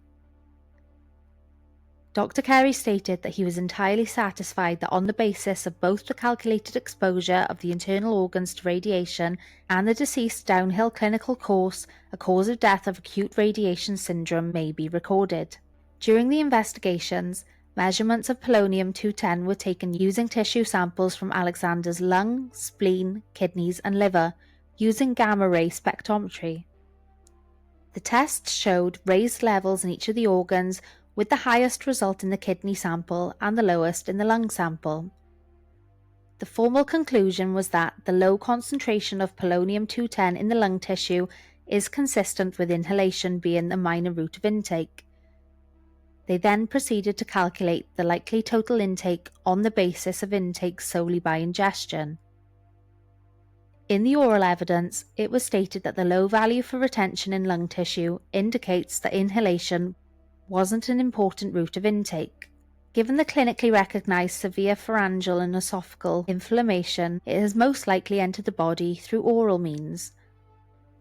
Dr. Carey stated that he was entirely satisfied that on the basis of both the calculated exposure of the internal organs to radiation and the deceased's downhill clinical course, a cause of death of acute radiation syndrome may be recorded. During the investigations, measurements of polonium-210 were taken using tissue samples from Alexander's lung, spleen, kidneys and liver, using gamma-ray spectrometry. The tests showed raised levels in each of the organs, with the highest result in the kidney sample and the lowest in the lung sample. The formal conclusion was that the low concentration of polonium-210 in the lung tissue is consistent with inhalation being the minor route of intake. They then proceeded to calculate the likely total intake on the basis of intake solely by ingestion. In the oral evidence, it was stated that the low value for retention in lung tissue indicates that inhalation wasn't an important route of intake. Given the clinically recognised severe pharyngeal and esophageal inflammation, it has most likely entered the body through oral means.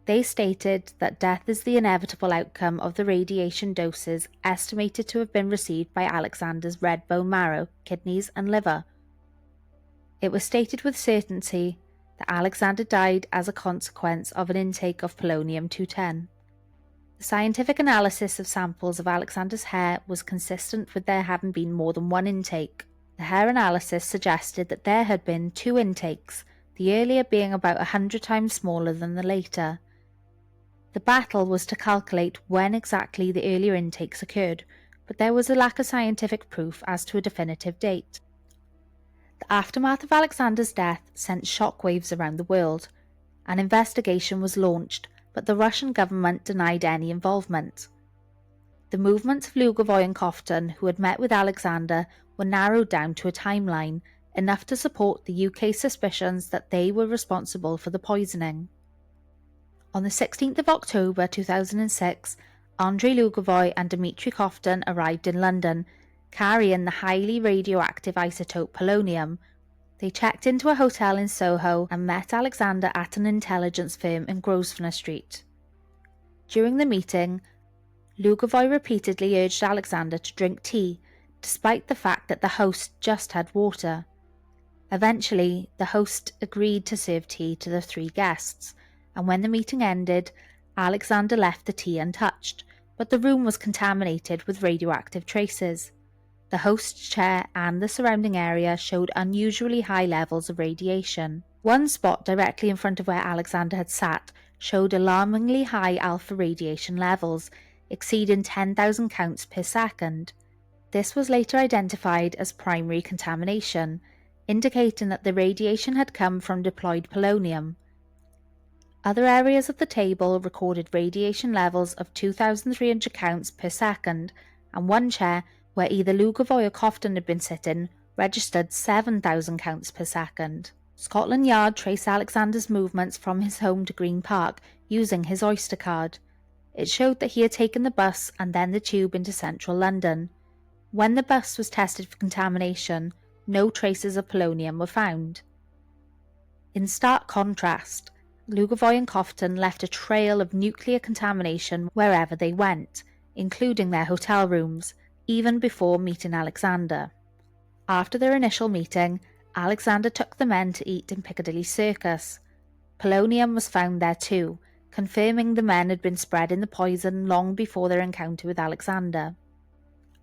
They stated that death is the inevitable outcome of the radiation doses estimated to have been received by Alexander's red bone marrow, kidneys and liver. It was stated with certainty that Alexander died as a consequence of an intake of polonium-210. The scientific analysis of samples of Alexander's hair was consistent with there having been more than one intake. The hair analysis suggested that there had been two intakes, the earlier being about 100 times smaller than the later. The battle was to calculate when exactly the earlier intakes occurred, but there was a lack of scientific proof as to a definitive date. The aftermath of Alexander's death sent shockwaves around the world. An investigation was launched, but the Russian government denied any involvement. The movements of Lugovoy and Kofton, who had met with Alexander, were narrowed down to a timeline, enough to support the UK's suspicions that they were responsible for the poisoning. On the 16th of October 2006, Andrei Lugovoy and Dmitry Kofton arrived in London, carrying the highly radioactive isotope polonium. They checked into a hotel in Soho and met Alexander at an intelligence firm in Grosvenor Street. During the meeting, Lugovoy repeatedly urged Alexander to drink tea, despite the fact that the host just had water. Eventually, the host agreed to serve tea to the three guests, and when the meeting ended, Alexander left the tea untouched, but the room was contaminated with radioactive traces. The host's chair and the surrounding area showed unusually high levels of radiation. One spot directly in front of where Alexander had sat showed alarmingly high alpha radiation levels, exceeding 10,000 counts per second. This was later identified as primary contamination, indicating that the radiation had come from deployed polonium. Other areas of the table recorded radiation levels of 2,300 counts per second, and one chair, where either Lugovoy or Kofton had been sitting, registered 7,000 counts per second. Scotland Yard traced Alexander's movements from his home to Green Park using his Oyster card. It showed that he had taken the bus and then the tube into central London. When the bus was tested for contamination, no traces of polonium were found. In stark contrast, Lugovoy and Kofton left a trail of nuclear contamination wherever they went, including their hotel rooms, even before meeting Alexander. After their initial meeting, Alexander took the men to eat in Piccadilly Circus. Polonium was found there too, confirming the men had been spreading the poison long before their encounter with Alexander.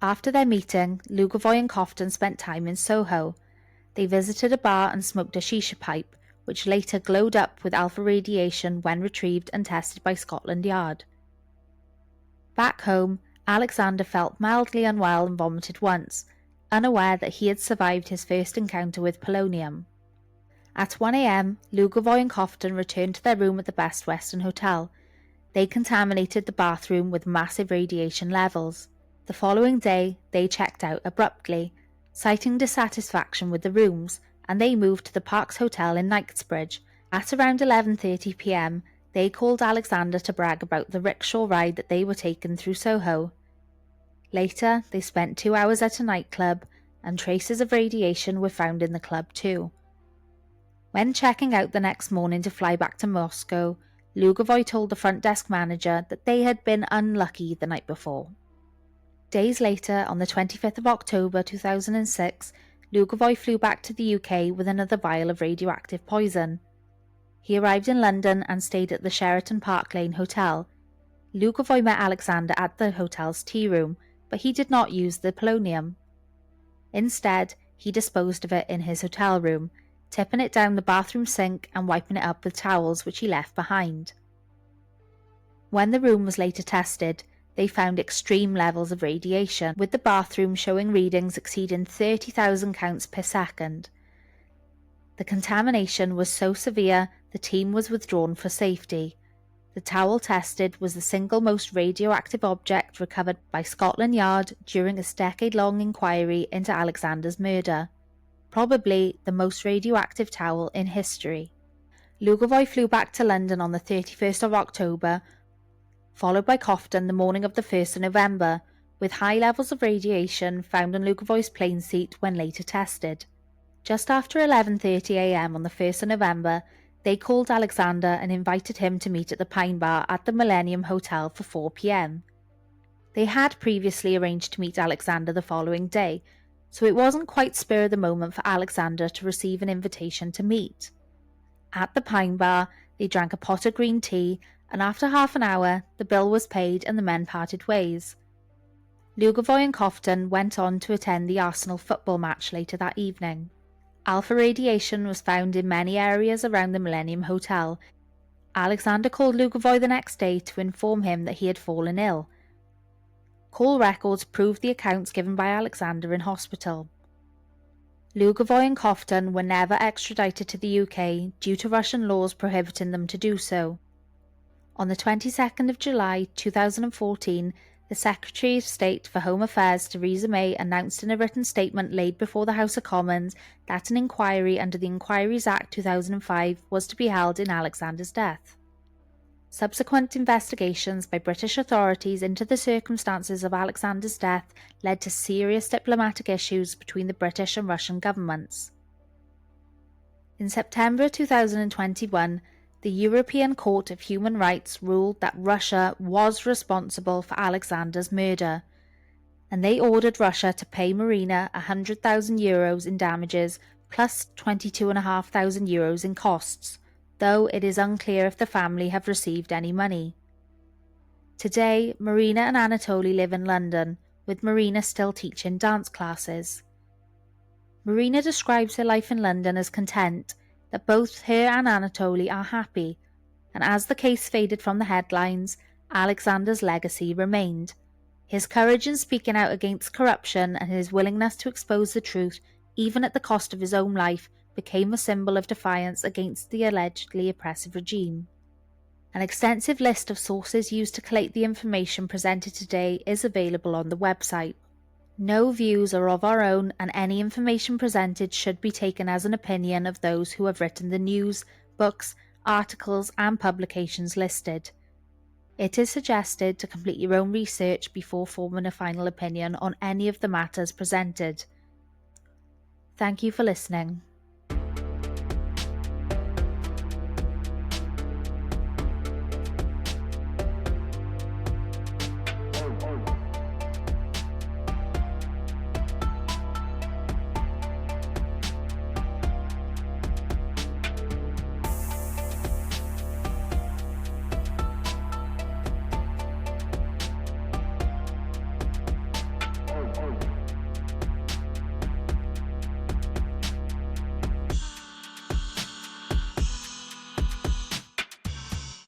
After their meeting, Lugovoy and Kofton spent time in Soho. They visited a bar and smoked a shisha pipe, which later glowed up with alpha radiation when retrieved and tested by Scotland Yard. Back home, Alexander felt mildly unwell and vomited once, unaware that he had survived his first encounter with polonium. At 1 a.m, Lugovoy and Kofton returned to their room at the Best Western Hotel. They contaminated the bathroom with massive radiation levels. The following day, they checked out abruptly, citing dissatisfaction with the rooms, and they moved to the Parks Hotel in Knightsbridge. At around 11:30 p.m, they called Alexander to brag about the rickshaw ride that they were taking through Soho. Later, they spent 2 hours at a nightclub, and traces of radiation were found in the club too. When checking out the next morning to fly back to Moscow, Lugovoy told the front desk manager that they had been unlucky the night before. Days later, on the 25th of October 2006, Lugovoy flew back to the UK with another vial of radioactive poison. He arrived in London and stayed at the Sheraton Park Lane Hotel. Lugovoy met Alexander at the hotel's tea room, but he did not use the polonium. Instead, he disposed of it in his hotel room, tipping it down the bathroom sink and wiping it up with towels which he left behind. When the room was later tested, they found extreme levels of radiation, with the bathroom showing readings exceeding 30,000 counts per second. The contamination was so severe, the team was withdrawn for safety. The towel tested was the single most radioactive object recovered by Scotland Yard during its decade-long inquiry into Alexander's murder. Probably the most radioactive towel in history. Lugovoy flew back to London on the 31st of October, followed by Kofton the morning of the 1st of November, with high levels of radiation found on Lugovoy's plane seat when later tested. Just after 11:30 a.m. on the 1st of November, they called Alexander and invited him to meet at the Pine Bar at the Millennium Hotel for 4 p.m. They had previously arranged to meet Alexander the following day, so it wasn't quite spur of the moment for Alexander to receive an invitation to meet. At the Pine Bar, they drank a pot of green tea, and after half an hour, the bill was paid and the men parted ways. Lugovoy and Kofton went on to attend the Arsenal football match later that evening. Alpha radiation was found in many areas around the Millennium Hotel. Alexander called Lugovoy the next day to inform him that he had fallen ill. Call records proved the accounts given by Alexander in hospital. Lugovoy and Kofton were never extradited to the UK due to Russian laws prohibiting them to do so. On the 22nd of July 2014, the Secretary of State for Home Affairs Theresa May announced in a written statement laid before the House of Commons that an inquiry under the Inquiries Act 2005 was to be held in Alexander's death. Subsequent investigations by British authorities into the circumstances of Alexander's death led to serious diplomatic issues between the British and Russian governments. In September 2021, the European Court of Human Rights ruled that Russia was responsible for Alexander's murder, and they ordered Russia to pay Marina €100,000 in damages plus €22,500 in costs, though it is unclear if the family have received any money. Today, Marina and Anatoly live in London, with Marina still teaching dance classes. Marina describes her life in London as content, that both her and Anatoly are happy, and as the case faded from the headlines, Alexander's legacy remained. His courage in speaking out against corruption and his willingness to expose the truth, even at the cost of his own life, became a symbol of defiance against the allegedly oppressive regime. An extensive list of sources used to collate the information presented today is available on the website. No views are of our own, and any information presented should be taken as an opinion of those who have written the news, books, articles and publications listed. It is suggested to complete your own research before forming a final opinion on any of the matters presented. Thank you for listening.